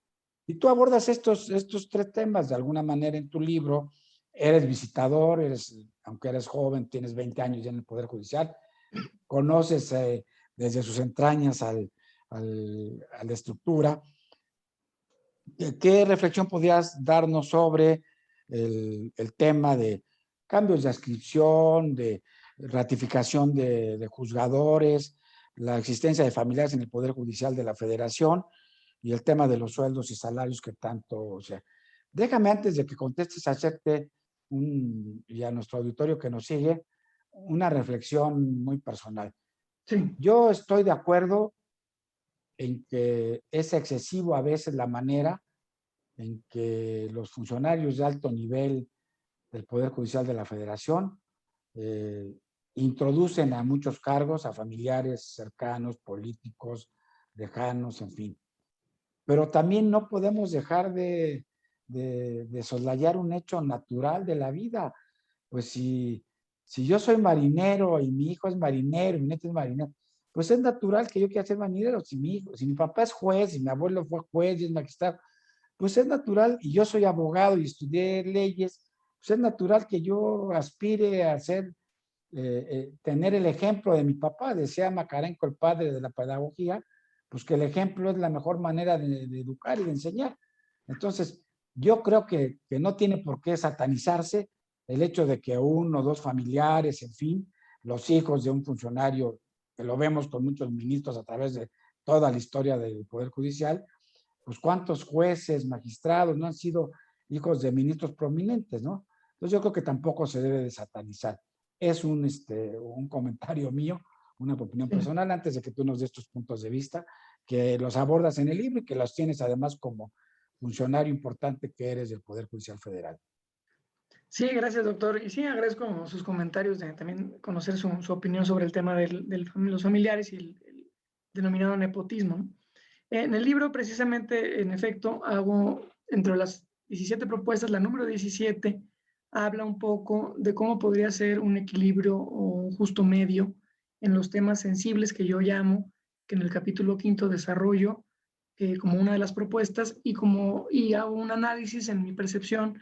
Y tú abordas estos tres temas de alguna manera en tu libro, eres visitador, aunque eres joven, tienes 20 años ya en el Poder Judicial, conoces desde sus entrañas a la estructura. ¿Qué reflexión podrías darnos sobre el tema de cambios de adscripción, de ratificación de juzgadores, la existencia de familiares en el Poder Judicial de la Federación y el tema de los sueldos y salarios que tanto, o sea, déjame antes de que contestes hacerte y a nuestro auditorio que nos sigue, una reflexión muy personal. sí, Yo estoy de acuerdo en que es excesivo a veces la manera en que los funcionarios de alto nivel del Poder Judicial de la Federación eh, introducen a muchos cargos, a familiares cercanos, políticos, lejanos, en fin. Pero también no podemos dejar de soslayar un hecho natural de la vida. Pues si yo soy marinero y mi hijo es marinero y mi nieto es marinero, pues es natural que yo quiera ser marinero. Si mi papá es juez y mi abuelo fue juez y es magistrado, pues es natural, y yo soy abogado y estudié leyes, pues es natural que yo aspire a tener el ejemplo de mi papá. Decía Macarenco, el padre de la pedagogía, pues que el ejemplo es la mejor manera de educar y de enseñar. Entonces, yo creo que no tiene por qué satanizarse el hecho de que uno o dos familiares, en fin, los hijos de un funcionario, que lo vemos con muchos ministros a través de toda la historia del Poder Judicial, pues cuántos jueces, magistrados no han sido hijos de ministros prominentes, ¿no? Entonces yo creo que tampoco se debe de satanizar. Es un comentario mío, una opinión sí. personal, antes de que tú nos des tus puntos de vista, que los abordas en el libro y que los tienes además como funcionario importante que eres del Poder Judicial Federal. Sí, gracias, doctor. Y sí, agradezco sus comentarios de también conocer su opinión sobre el tema de los familiares y el denominado nepotismo, ¿no? En el libro, precisamente, en efecto, hago entre las 17 propuestas, la número 17 habla un poco de cómo podría ser un equilibrio o un justo medio en los temas sensibles que yo llamo, que en el capítulo quinto desarrollo como una de las propuestas y hago un análisis en mi percepción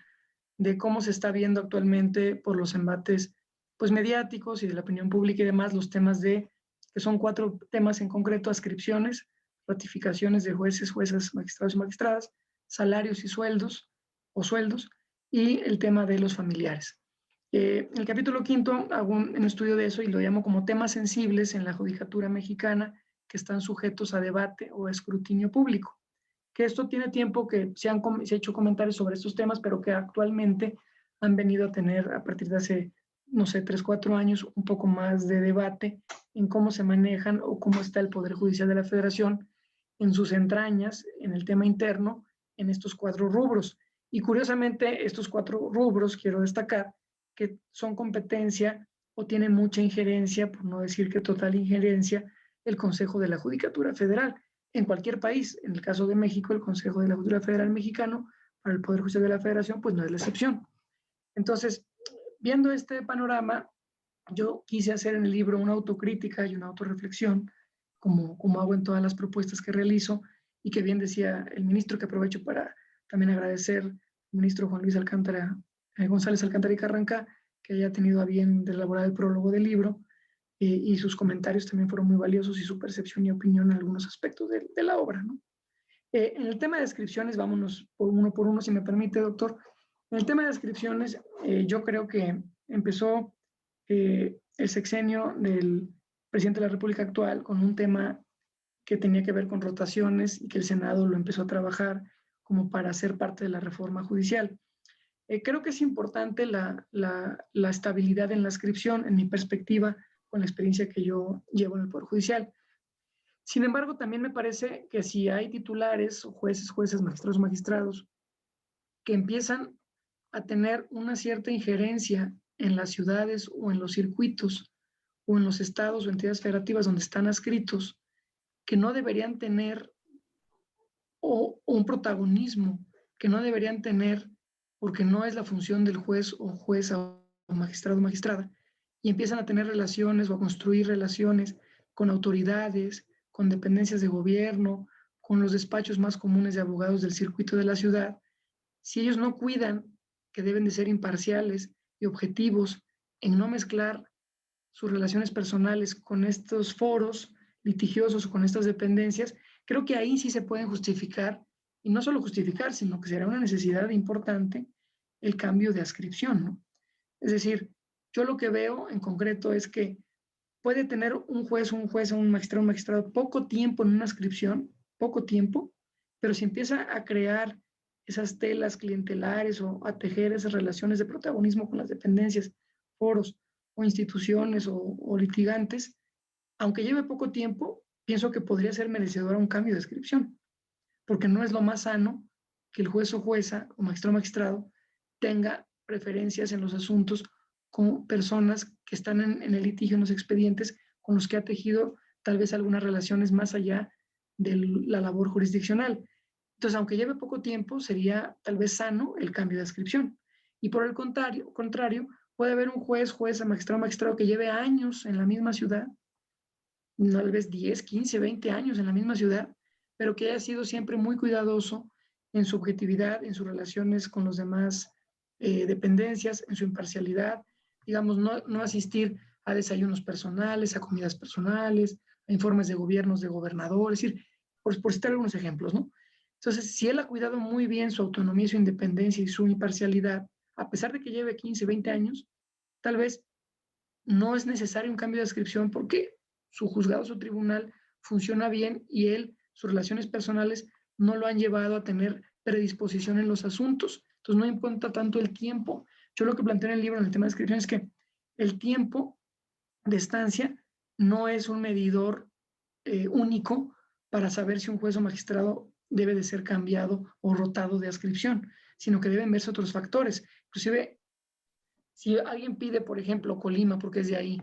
de cómo se está viendo actualmente por los embates pues, mediáticos y de la opinión pública y demás, los temas que son 4 temas en concreto: adscripciones, ratificaciones de jueces, juezas, magistrados y magistradas, salarios y sueldos o sueldos, y el tema de los familiares. En el capítulo quinto hago un estudio de eso y lo llamo como temas sensibles en la judicatura mexicana que están sujetos a debate o escrutinio público, que esto tiene tiempo que se ha hecho comentarios sobre estos temas, pero que actualmente han venido a tener a partir de hace no sé, 3, 4 años, un poco más de debate en cómo se manejan o cómo está el Poder Judicial de la Federación en sus entrañas, en el tema interno, en estos 4 rubros. Y curiosamente, estos 4 rubros, quiero destacar, que son competencia o tienen mucha injerencia, por no decir que total injerencia, el Consejo de la Judicatura Federal. En cualquier país, en el caso de México, el Consejo de la Judicatura Federal mexicano, para el Poder Judicial de la Federación, pues no es la excepción. Entonces, viendo este panorama, yo quise hacer en el libro una autocrítica y una autorreflexión, como hago en todas las propuestas que realizo, y que bien decía el ministro, que aprovecho para también agradecer al ministro Juan Luis Alcántara, González Alcántara y Carranca, que haya tenido a bien de elaborar el prólogo del libro, y sus comentarios también fueron muy valiosos y su percepción y opinión en algunos aspectos de la obra, ¿no? En el tema de descripciones, vámonos por uno, si me permite, doctor. En el tema de descripciones, yo creo que empezó el sexenio del presidente de la República actual con un tema que tenía que ver con rotaciones y que el Senado lo empezó a trabajar como para ser parte de la reforma judicial. Creo que es importante la estabilidad en la inscripción, en mi perspectiva, con la experiencia que yo llevo en el Poder Judicial. Sin embargo, también me parece que si hay titulares o jueces, jueces, magistrados que empiezan a tener una cierta injerencia en las ciudades o en los circuitos o en los estados o entidades federativas donde están adscritos, que no deberían tener o un protagonismo que no deberían tener porque no es la función del juez o jueza o magistrado o magistrada, y empiezan a tener relaciones o a construir relaciones con autoridades, con dependencias de gobierno, con los despachos más comunes de abogados del circuito de la ciudad. Si ellos no cuidan que deben de ser imparciales y objetivos en no mezclar sus relaciones personales con estos foros litigiosos o con estas dependencias, creo que ahí sí se pueden justificar, y no solo justificar, sino que será una necesidad importante el cambio de adscripción, ¿no? Es decir, yo lo que veo en concreto es que puede tener un juez, un magistrado poco tiempo en una adscripción, poco tiempo, pero si empieza a crear esas telas clientelares o a tejer esas relaciones de protagonismo con las dependencias, foros o instituciones o litigantes, aunque lleve poco tiempo, pienso que podría ser merecedora un cambio de adscripción, porque no es lo más sano que el juez o jueza o magistrado tenga preferencias en los asuntos con personas que están en el litigio, en los expedientes, con los que ha tejido tal vez algunas relaciones más allá de la labor jurisdiccional. Entonces, aunque lleve poco tiempo, sería tal vez sano el cambio de adscripción. Y por el contrario, puede haber un juez, jueza, magistrado que lleve años en la misma ciudad, tal vez 10, 15, 20 años en la misma ciudad, pero que haya sido siempre muy cuidadoso en su objetividad, en sus relaciones con los demás dependencias, en su imparcialidad, digamos, no asistir a desayunos personales, a comidas personales, a informes de gobiernos de gobernadores, es decir, por citar algunos ejemplos, ¿no? Entonces, si él ha cuidado muy bien su autonomía, su independencia y su imparcialidad, a pesar de que lleve 15, 20 años, tal vez no es necesario un cambio de adscripción porque su juzgado, su tribunal funciona bien y él, sus relaciones personales no lo han llevado a tener predisposición en los asuntos. Entonces no importa tanto el tiempo. Yo lo que planteo en el libro, en el tema de adscripción, es que el tiempo de estancia no es un medidor único para saber si un juez o magistrado debe de ser cambiado o rotado de adscripción, sino que deben verse otros factores. Inclusive, si alguien pide, por ejemplo, Colima, porque es de ahí,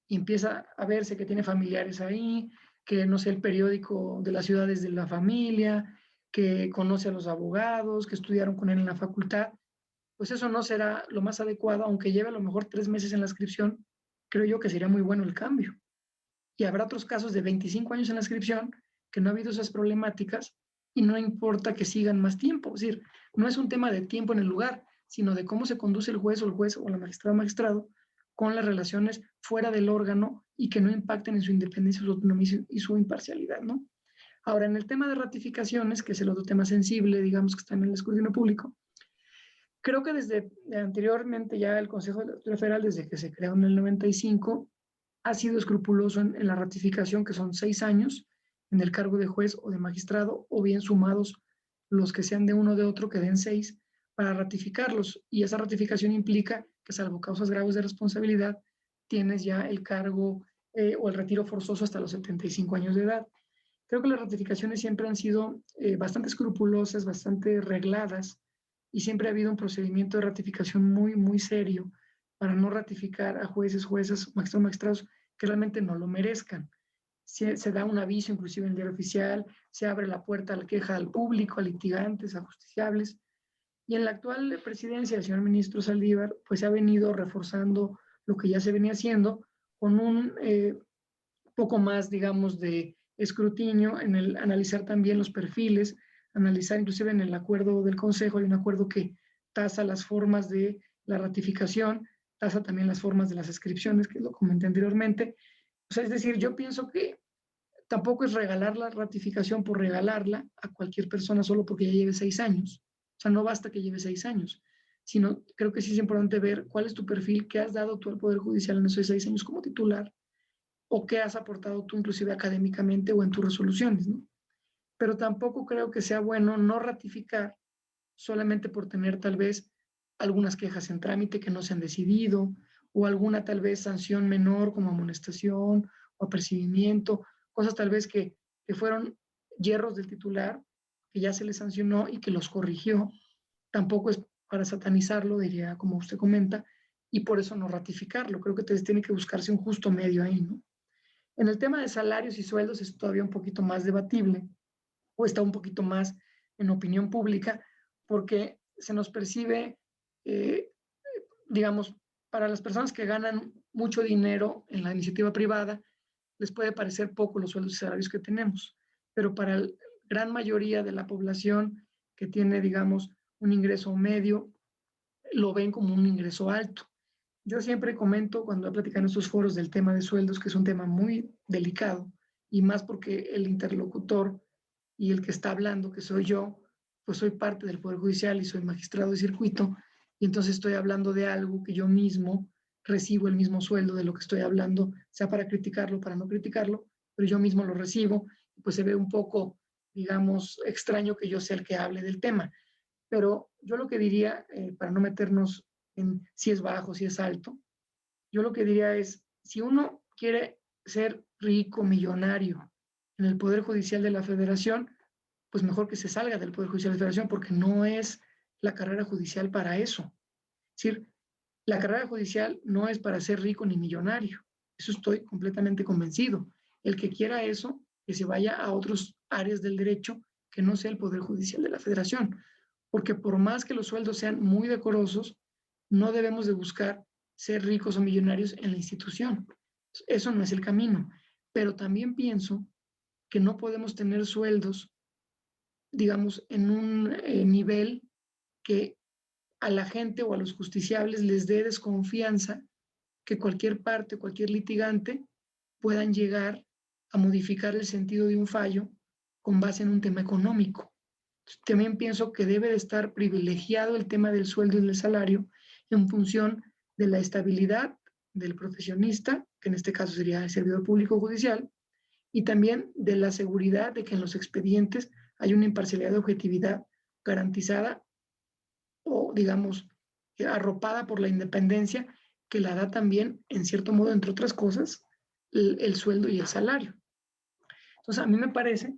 y empieza a verse que tiene familiares ahí, que no sé, el periódico de las ciudades de la familia, que conoce a los abogados, que estudiaron con él en la facultad, pues eso no será lo más adecuado, aunque lleve a lo mejor 3 meses en la inscripción, creo yo que sería muy bueno el cambio. Y habrá otros casos de 25 años en la inscripción que no ha habido esas problemáticas y no importa que sigan más tiempo. Es decir, no es un tema de tiempo en el lugar, sino de cómo se conduce el juez o la magistrada o magistrado con las relaciones fuera del órgano y que no impacten en su independencia, su autonomía y su imparcialidad, ¿no? Ahora, en el tema de ratificaciones, que es el otro tema sensible, digamos, que está en el escrutinio público, creo que desde anteriormente ya el Consejo Federal, desde que se creó en el 95, ha sido escrupuloso en la ratificación, que son 6 años en el cargo de juez o de magistrado, o bien sumados los que sean de uno o de otro, que den 6, para ratificarlos. Y esa ratificación implica que salvo causas graves de responsabilidad, tienes ya el cargo o el retiro forzoso hasta los 75 años de edad. Creo que las ratificaciones siempre han sido bastante escrupulosas, bastante regladas, y siempre ha habido un procedimiento de ratificación muy, muy serio para no ratificar a jueces, juezas, magistrados, magistrados que realmente no lo merezcan. Se da un aviso inclusive en el diario oficial, se abre la puerta a la queja al público, a litigantes, a justiciables. Y en la actual presidencia del señor ministro Saldívar, pues se ha venido reforzando lo que ya se venía haciendo con un poco más, digamos, de escrutinio en el analizar también los perfiles, analizar inclusive en el acuerdo del Consejo, hay un acuerdo que tasa las formas de la ratificación, tasa también las formas de las inscripciones, que lo comenté anteriormente. O sea, es decir, yo pienso que tampoco es regalar la ratificación por regalarla a cualquier persona solo porque ya lleve 6 años. O sea, no basta que lleve 6 años, sino creo que sí es importante ver cuál es tu perfil, qué has dado tú al Poder Judicial en esos 6 años como titular, o qué has aportado tú inclusive académicamente o en tus resoluciones, ¿no? Pero tampoco creo que sea bueno no ratificar solamente por tener tal vez algunas quejas en trámite que no se han decidido, o alguna tal vez sanción menor como amonestación o apercibimiento, cosas tal vez que fueron hierros del titular, que ya se le sancionó y que los corrigió. Tampoco es para satanizarlo, diría, como usted comenta, y por eso no ratificarlo. Creo que tiene que buscarse un justo medio ahí, ¿no? En el tema de salarios y sueldos es todavía un poquito más debatible, o está un poquito más en opinión pública, porque se nos percibe, eh, digamos, para las personas que ganan mucho dinero en la iniciativa privada, les puede parecer poco los sueldos y salarios que tenemos, pero para la gran mayoría de la población que tiene, digamos, un ingreso medio, lo ven como un ingreso alto. Yo siempre comento cuando he platicado en estos foros del tema de sueldos, que es un tema muy delicado, y más porque el interlocutor y el que está hablando, que soy yo, pues soy parte del Poder Judicial y soy magistrado de circuito, y entonces estoy hablando de algo que yo mismo recibo el mismo sueldo de lo que estoy hablando, sea para criticarlo, para no criticarlo, pero yo mismo lo recibo, pues se ve un poco, digamos, extraño que yo sea el que hable del tema. Pero yo lo que diría, para no meternos en si es bajo, si es alto, yo lo que diría es, si uno quiere ser rico, millonario en el Poder Judicial de la Federación, pues mejor que se salga del Poder Judicial de la Federación, porque no es la carrera judicial para eso. Es decir, la carrera judicial no es para ser rico ni millonario. Eso estoy completamente convencido. El que quiera eso, que se vaya a otras áreas del derecho que no sea el Poder Judicial de la Federación. Porque por más que los sueldos sean muy decorosos, no debemos de buscar ser ricos o millonarios en la institución. Eso no es el camino. Pero también pienso que no podemos tener sueldos, digamos, en un nivel que a la gente o a los justiciables les dé desconfianza que cualquier parte, cualquier litigante puedan llegar a modificar el sentido de un fallo con base en un tema económico. También pienso que debe de estar privilegiado el tema del sueldo y del salario en función de la estabilidad del profesionista, que en este caso sería el servidor público judicial, y también de la seguridad de que en los expedientes hay una imparcialidad de objetividad garantizada o, digamos, arropada por la independencia que la da también, en cierto modo, entre otras cosas, el sueldo y el salario. Entonces, a mí me parece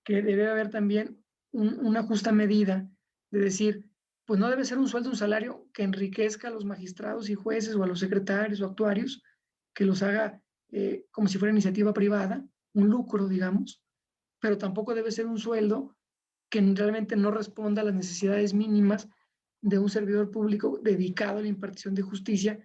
que debe haber también una justa medida de decir, pues no debe ser un sueldo, un salario que enriquezca a los magistrados y jueces o a los secretarios o actuarios, que los haga como si fuera iniciativa privada, un lucro, digamos, pero tampoco debe ser un sueldo que realmente no responda a las necesidades mínimas de un servidor público dedicado a la impartición de justicia,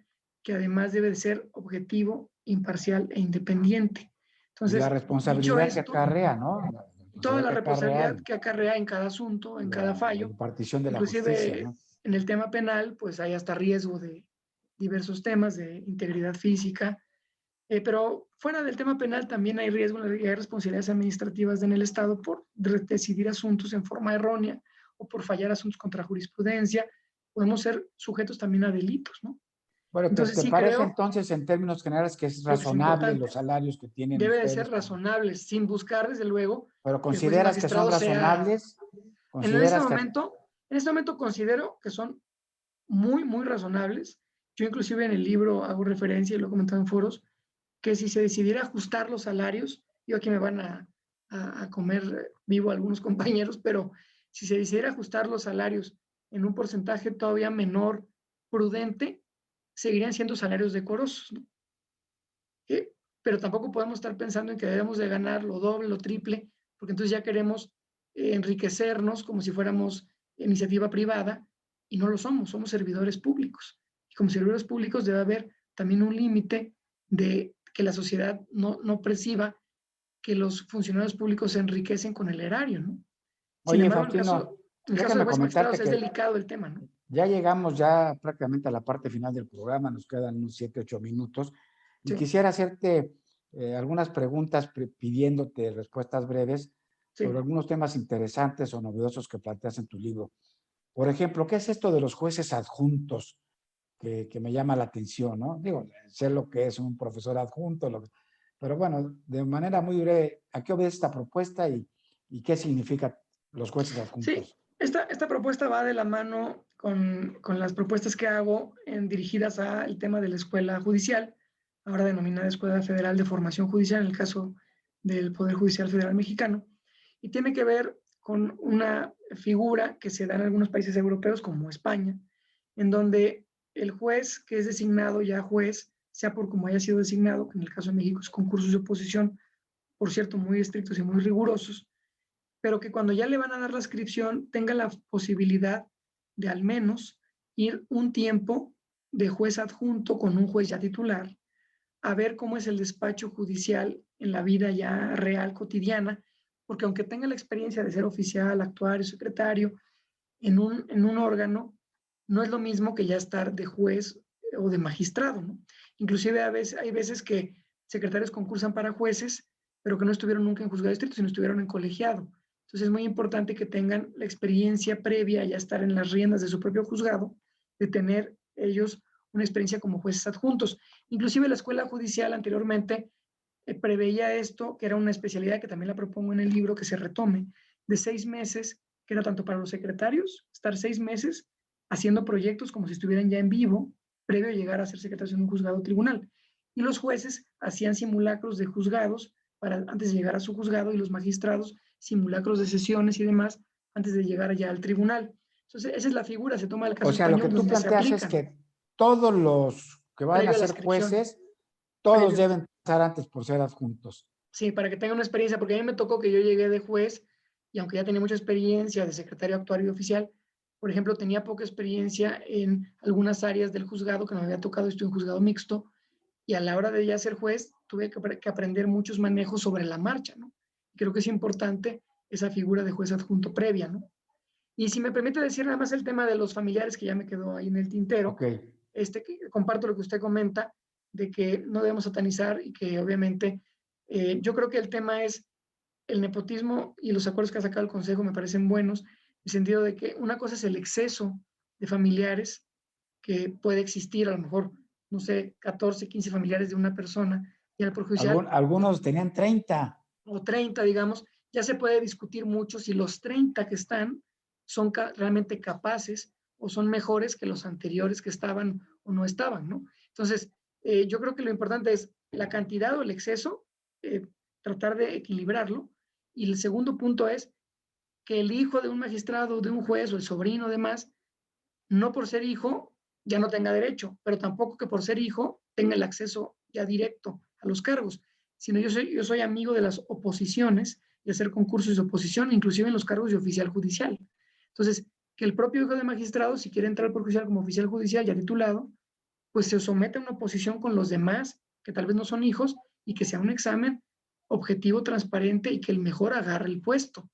que además debe de ser objetivo, imparcial e independiente. Y la Entonces, dicho responsabilidad que esto, acarrea, ¿no? La toda responsabilidad la que acarrea responsabilidad que acarrea en cada asunto, en cada la fallo, impartición de la justicia, inclusive ¿no? en el tema penal, pues hay hasta riesgo de diversos temas de integridad física, pero fuera del tema penal también hay riesgo y hay responsabilidades administrativas en el Estado por decidir asuntos en forma errónea o por fallar asuntos contra jurisprudencia. Podemos ser sujetos también a delitos, ¿no? Bueno, Entonces ¿te sí parece creo, entonces en términos generales que es creo que es razonable importante. los salarios que tienen Debe de ser ustedes? razonable, sin buscar, desde luego, Pero que el juez y ¿consideras que son magistrado sea... razonables? ¿Consideras que En este momento considero que son muy, muy razonables Yo inclusive en el libro hago referencia, y lo he comentado en foros, que si se decidiera ajustar los salarios, yo aquí me van a comer vivo algunos compañeros, pero si se decidiera ajustar los salarios en un porcentaje todavía menor, prudente, seguirían siendo salarios decorosos, ¿no? ¿Qué? Pero tampoco podemos estar pensando en que debemos de ganar lo doble, lo triple, porque entonces ya queremos enriquecernos como si fuéramos iniciativa privada y no lo somos, somos servidores públicos. Y como servidores públicos debe haber también un límite de que la sociedad no perciba que los funcionarios públicos se enriquecen con el erario, ¿no? Sin Oye, embargo, Faustino, en el caso de déjame jueces y comentarte magistrados es que delicado el tema, ¿no? ya llegamos ya prácticamente a la parte final del programa, nos quedan unos 7, 8 minutos, y Sí, quisiera hacerte algunas preguntas pidiéndote respuestas breves sobre sí. algunos temas interesantes o novedosos que planteas en tu libro. Por ejemplo, ¿qué es esto de los jueces adjuntos que me llama la atención, ¿no? Digo, sé lo que es un profesor adjunto, pero bueno, de manera muy breve, ¿a qué obedece esta propuesta y qué significa los jueces Sí, adjuntos? esta propuesta va de la mano con las propuestas que hago dirigidas al tema de la escuela judicial, ahora denominada Escuela Federal de Formación Judicial, en el caso del Poder Judicial Federal Mexicano, y tiene que ver con una figura que se da en algunos países europeos, como España, en donde el juez que es designado ya juez, sea por como haya sido designado, que en el caso de México es concursos de oposición, por cierto, muy estrictos y muy rigurosos, pero que cuando ya le van a dar la inscripción tenga la posibilidad de al menos ir un tiempo de juez adjunto con un juez ya titular a ver cómo es el despacho judicial en la vida ya real, cotidiana, porque aunque tenga la experiencia de ser oficial, actuario, secretario en un órgano, no es lo mismo que ya estar de juez o de magistrado, ¿no? Inclusive hay veces que secretarios concursan para jueces, pero que no estuvieron nunca en juzgado de distrito, sino estuvieron en colegiado. Entonces es muy importante que tengan la experiencia previa a ya estar en las riendas de su propio juzgado, de tener ellos una experiencia como jueces adjuntos. Inclusive la escuela judicial anteriormente preveía esto, que era una especialidad que también la propongo en el libro, que se retome, de 6 meses, que era tanto para los secretarios, estar 6 meses haciendo proyectos como si estuvieran ya en vivo, previo a llegar a ser secretarios en un juzgado o tribunal. Y los jueces hacían simulacros de juzgados antes de llegar a su juzgado, y los magistrados simulacros de sesiones y demás antes de llegar allá al tribunal. Entonces, esa es la figura, se toma el O caso sea, lo que español tú donde se planteas es aplican que todos los que van a previo a la ser inscripción, jueces, todos previo. deben pasar antes por ser adjuntos. Sí, para que tengan una experiencia, porque a mí me tocó que yo llegué de juez y aunque ya tenía mucha experiencia de secretario actuario y oficial, por ejemplo, tenía poca experiencia en algunas áreas del juzgado que me había tocado, estoy en juzgado mixto, y a la hora de ya ser juez tuve que aprender muchos manejos sobre la marcha, ¿no? Creo que es importante esa figura de juez adjunto previa, ¿no? Y si me permite decir nada más el tema de los familiares, que ya me quedó ahí en el tintero, Ok. comparto lo que usted comenta, de que no debemos satanizar y que obviamente yo creo que el tema es el nepotismo, y los acuerdos que ha sacado el Consejo me parecen buenos, en el sentido de que una cosa es el exceso de familiares que puede existir, a lo mejor, no sé, 14, 15 familiares de una persona, y al perjudicial, Algunos tenían 30. o 30, digamos, ya se puede discutir mucho si los 30 que están son realmente capaces o son mejores que los anteriores que estaban o no estaban, ¿no? Entonces, yo creo que lo importante es la cantidad o el exceso, eh, tratar de equilibrarlo. Y el segundo punto es que el hijo de un magistrado, de un juez o el sobrino, demás, no por ser hijo ya no tenga derecho, pero tampoco que por ser hijo tenga el acceso ya directo a los cargos, sino yo soy amigo de las oposiciones, de hacer concursos de oposición, inclusive en los cargos de oficial judicial. Entonces, que el propio hijo de magistrado, si quiere entrar por judicial como oficial judicial ya titulado, pues se somete a una oposición con los demás, que tal vez no son hijos, y que sea un examen objetivo, transparente, y que el mejor agarre el puesto.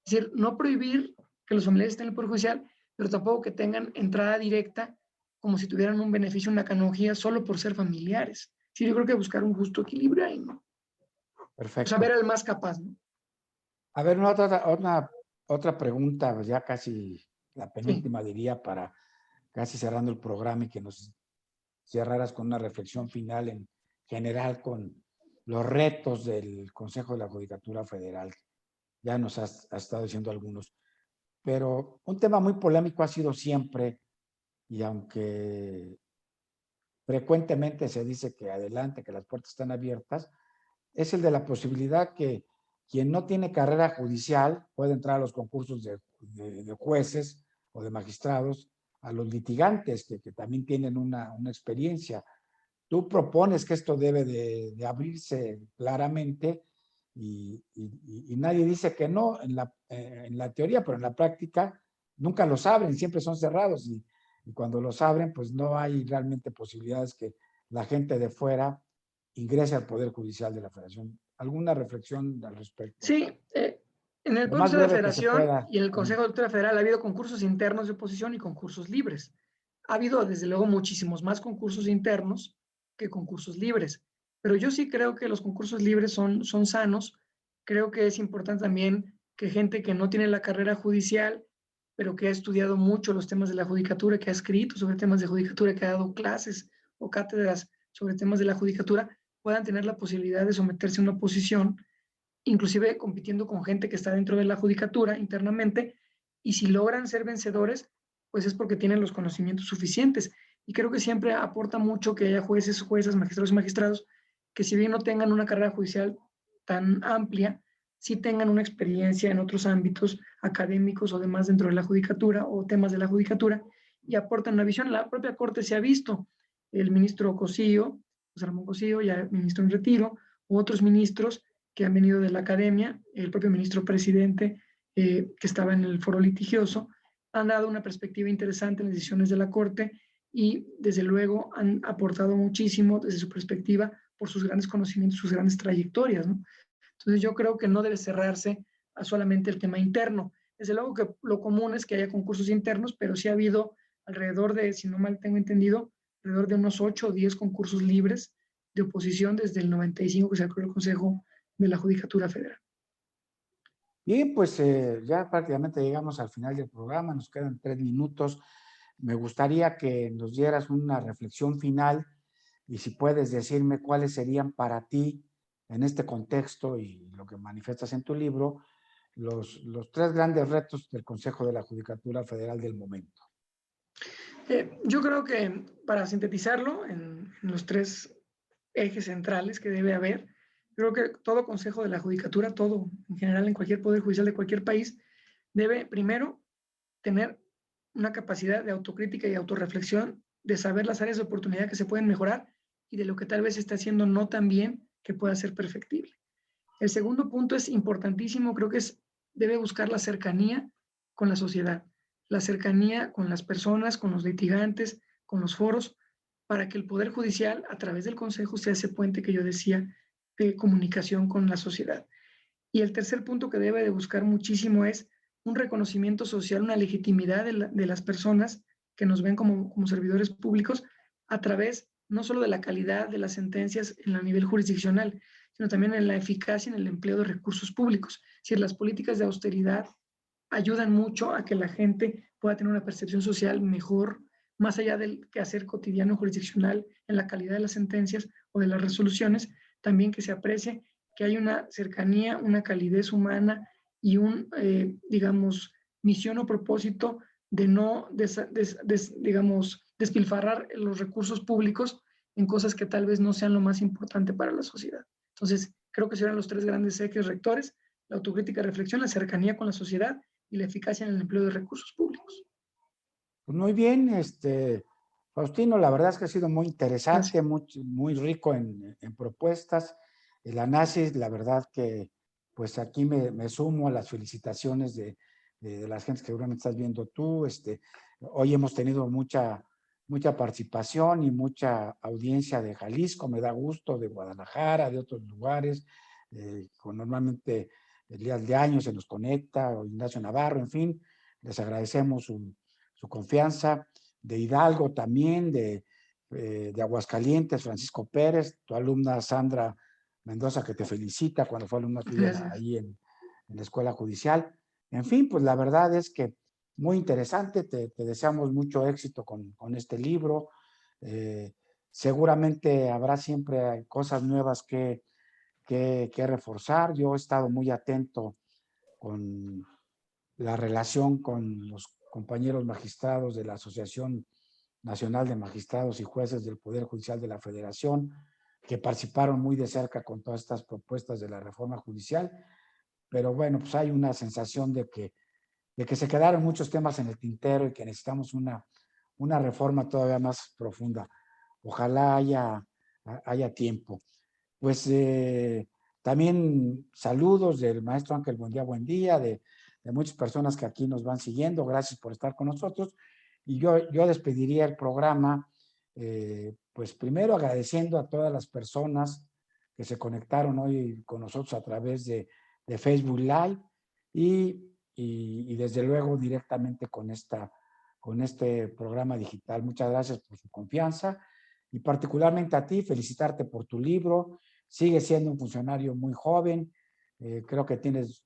Es decir, no prohibir que los familiares estén en el Poder Judicial, pero tampoco que tengan entrada directa como si tuvieran un beneficio, una canonjía, solo por ser familiares. Sí, yo creo que buscar un justo equilibrio ahí, ¿no? O sea, ver Perfecto. al más capaz, ¿no? A ver, otra pregunta, pues ya casi la Sí, penúltima diría, para casi cerrando el programa y que nos cerraras con una reflexión final en general con los retos del Consejo de la Judicatura Federal. Ya nos has estado diciendo algunos, pero un tema muy polémico ha sido siempre, y aunque frecuentemente se dice que adelante, que las puertas están abiertas, es el de la posibilidad que quien no tiene carrera judicial puede entrar a los concursos de jueces o de magistrados, a los litigantes que también tienen una experiencia. Tú propones que esto debe de abrirse claramente y nadie dice que no en la teoría, pero en la práctica nunca los abren, siempre son cerrados y cuando los abren, pues no hay realmente posibilidades que la gente de fuera ingrese al Poder Judicial de la Federación. ¿Alguna reflexión al respecto? Sí, en el Lo Poder más Judicial de la breve que se Federación pueda. y en el Consejo de Justicia Federal ha habido concursos internos de oposición y concursos libres. Ha habido, desde luego, muchísimos más concursos internos que concursos libres. Pero yo sí creo que los concursos libres son sanos. Creo que es importante también que gente que no tiene la carrera judicial, pero que ha estudiado mucho los temas de la judicatura, que ha escrito sobre temas de judicatura, que ha dado clases o cátedras sobre temas de la judicatura, puedan tener la posibilidad de someterse a una oposición, inclusive compitiendo con gente que está dentro de la judicatura internamente, y si logran ser vencedores, pues es porque tienen los conocimientos suficientes. Y creo que siempre aporta mucho que haya jueces, juezas, magistrados y magistrados que, si bien no tengan una carrera judicial tan amplia, sí tengan una experiencia en otros ámbitos académicos o demás dentro de la judicatura o temas de la judicatura, y aportan una visión. La propia Corte se ha visto, el ministro Cosillo, José Ramón Cosillo, ya ministro en retiro, u otros ministros que han venido de la academia, el propio ministro presidente que estaba en el foro litigioso, han dado una perspectiva interesante en las decisiones de la Corte y desde luego han aportado muchísimo desde su perspectiva por sus grandes conocimientos, sus grandes trayectorias, ¿no? Entonces yo creo que no debe cerrarse a solamente el tema interno. Desde luego que lo común es que haya concursos internos, pero sí ha habido alrededor de, si no mal tengo entendido, alrededor de unos 8 o 10 concursos libres de oposición desde el 95 que se creó el Consejo de la Judicatura Federal. Bien, pues ya prácticamente llegamos al final del programa, nos quedan 3 minutos. Me gustaría que nos dieras una reflexión final y si puedes decirme cuáles serían para ti en este contexto y lo que manifiestas en tu libro, los 3 grandes retos del Consejo de la Judicatura Federal del momento. Yo creo que, para sintetizarlo en los 3 ejes centrales que debe haber, creo que todo Consejo de la Judicatura, todo en general en cualquier poder judicial de cualquier país, debe primero tener una capacidad de autocrítica y autorreflexión, de saber las áreas de oportunidad que se pueden mejorar y de lo que tal vez se está haciendo no tan bien que pueda ser perfectible. El segundo punto es importantísimo, creo que debe buscar la cercanía con la sociedad, la cercanía con las personas, con los litigantes, con los foros, para que el Poder Judicial, a través del Consejo, sea ese puente que yo decía de comunicación con la sociedad. Y el tercer punto que debe de buscar muchísimo es un reconocimiento social, una legitimidad de las personas que nos ven como servidores públicos, a través no solo de la calidad de las sentencias en el nivel jurisdiccional, sino también en la eficacia en el empleo de recursos públicos. Es decir, las políticas de austeridad ayudan mucho a que la gente pueda tener una percepción social mejor, más allá del quehacer cotidiano jurisdiccional, en la calidad de las sentencias o de las resoluciones, también que se aprecie que hay una cercanía, una calidez humana y digamos, misión o propósito de no, digamos, despilfarrar los recursos públicos en cosas que tal vez no sean lo más importante para la sociedad. Entonces, creo que serán los 3 grandes ejes rectores: la autocrítica, reflexión, la cercanía con la sociedad y la eficacia en el empleo de recursos públicos. Pues muy bien, Faustino, la verdad es que ha sido muy interesante, Gracias. muy rico en propuestas. El análisis, la verdad que pues aquí me sumo a las felicitaciones de las gentes que seguramente estás viendo tú. Hoy hemos tenido mucha participación y mucha audiencia de Jalisco, me da gusto, de Guadalajara, de otros lugares. Normalmente Elías de Años se nos conecta, o Ignacio Navarro, en fin, les agradecemos su confianza, de Hidalgo también, de Aguascalientes, Francisco Pérez, tu alumna Sandra Mendoza, que te felicita cuando fue alumna tuya Gracias. ahí en la Escuela Judicial. En fin, pues la verdad es que muy interesante, te deseamos mucho éxito con este libro. Seguramente habrá siempre cosas nuevas que reforzar. Yo he estado muy atento con la relación con los compañeros magistrados de la Asociación Nacional de Magistrados y Jueces del Poder Judicial de la Federación, que participaron muy de cerca con todas estas propuestas de la reforma judicial, pero bueno, pues hay una sensación de que se quedaron muchos temas en el tintero y que necesitamos una reforma todavía más profunda. Ojalá haya tiempo. Pues también saludos del maestro Ángel buen día, de muchas personas que aquí nos van siguiendo. Gracias por estar con nosotros. Y yo despediría el programa, pues primero agradeciendo a todas las personas que se conectaron hoy con nosotros a través de Facebook Live y desde luego directamente con este programa digital. Muchas gracias por su confianza y particularmente a ti, felicitarte por tu libro. Sigues siendo un funcionario muy joven. Creo que tienes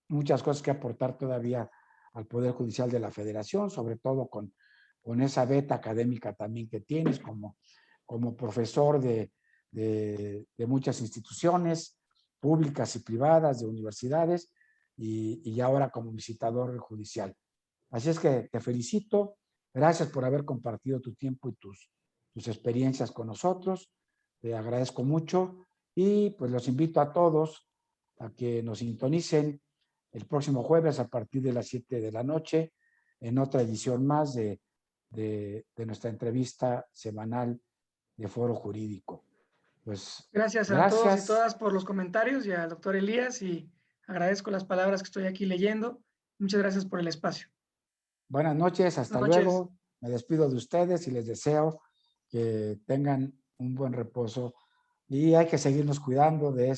muchas cosas que aportar todavía al Poder Judicial de la Federación, sobre todo con esa beta académica también que tienes como profesor de muchas instituciones públicas y privadas, de universidades, y ahora como visitador judicial. Así es que te felicito. Gracias por haber compartido tu tiempo y tus experiencias con nosotros. Te agradezco mucho y pues los invito a todos a que nos sintonicen el próximo jueves a partir de las 7 de la noche en otra edición más de nuestra entrevista semanal de Foro Jurídico. Pues Gracias a todos y gracias. todas por los comentarios y al doctor Elías, y agradezco las palabras que estoy aquí leyendo. Muchas gracias por el espacio. Buenas noches, hasta Buenas noches. luego. Me despido de ustedes y les deseo que tengan un buen reposo y hay que seguirnos cuidando de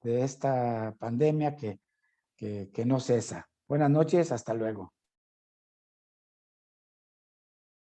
esta pandemia que no cesa. Buenas noches, hasta luego.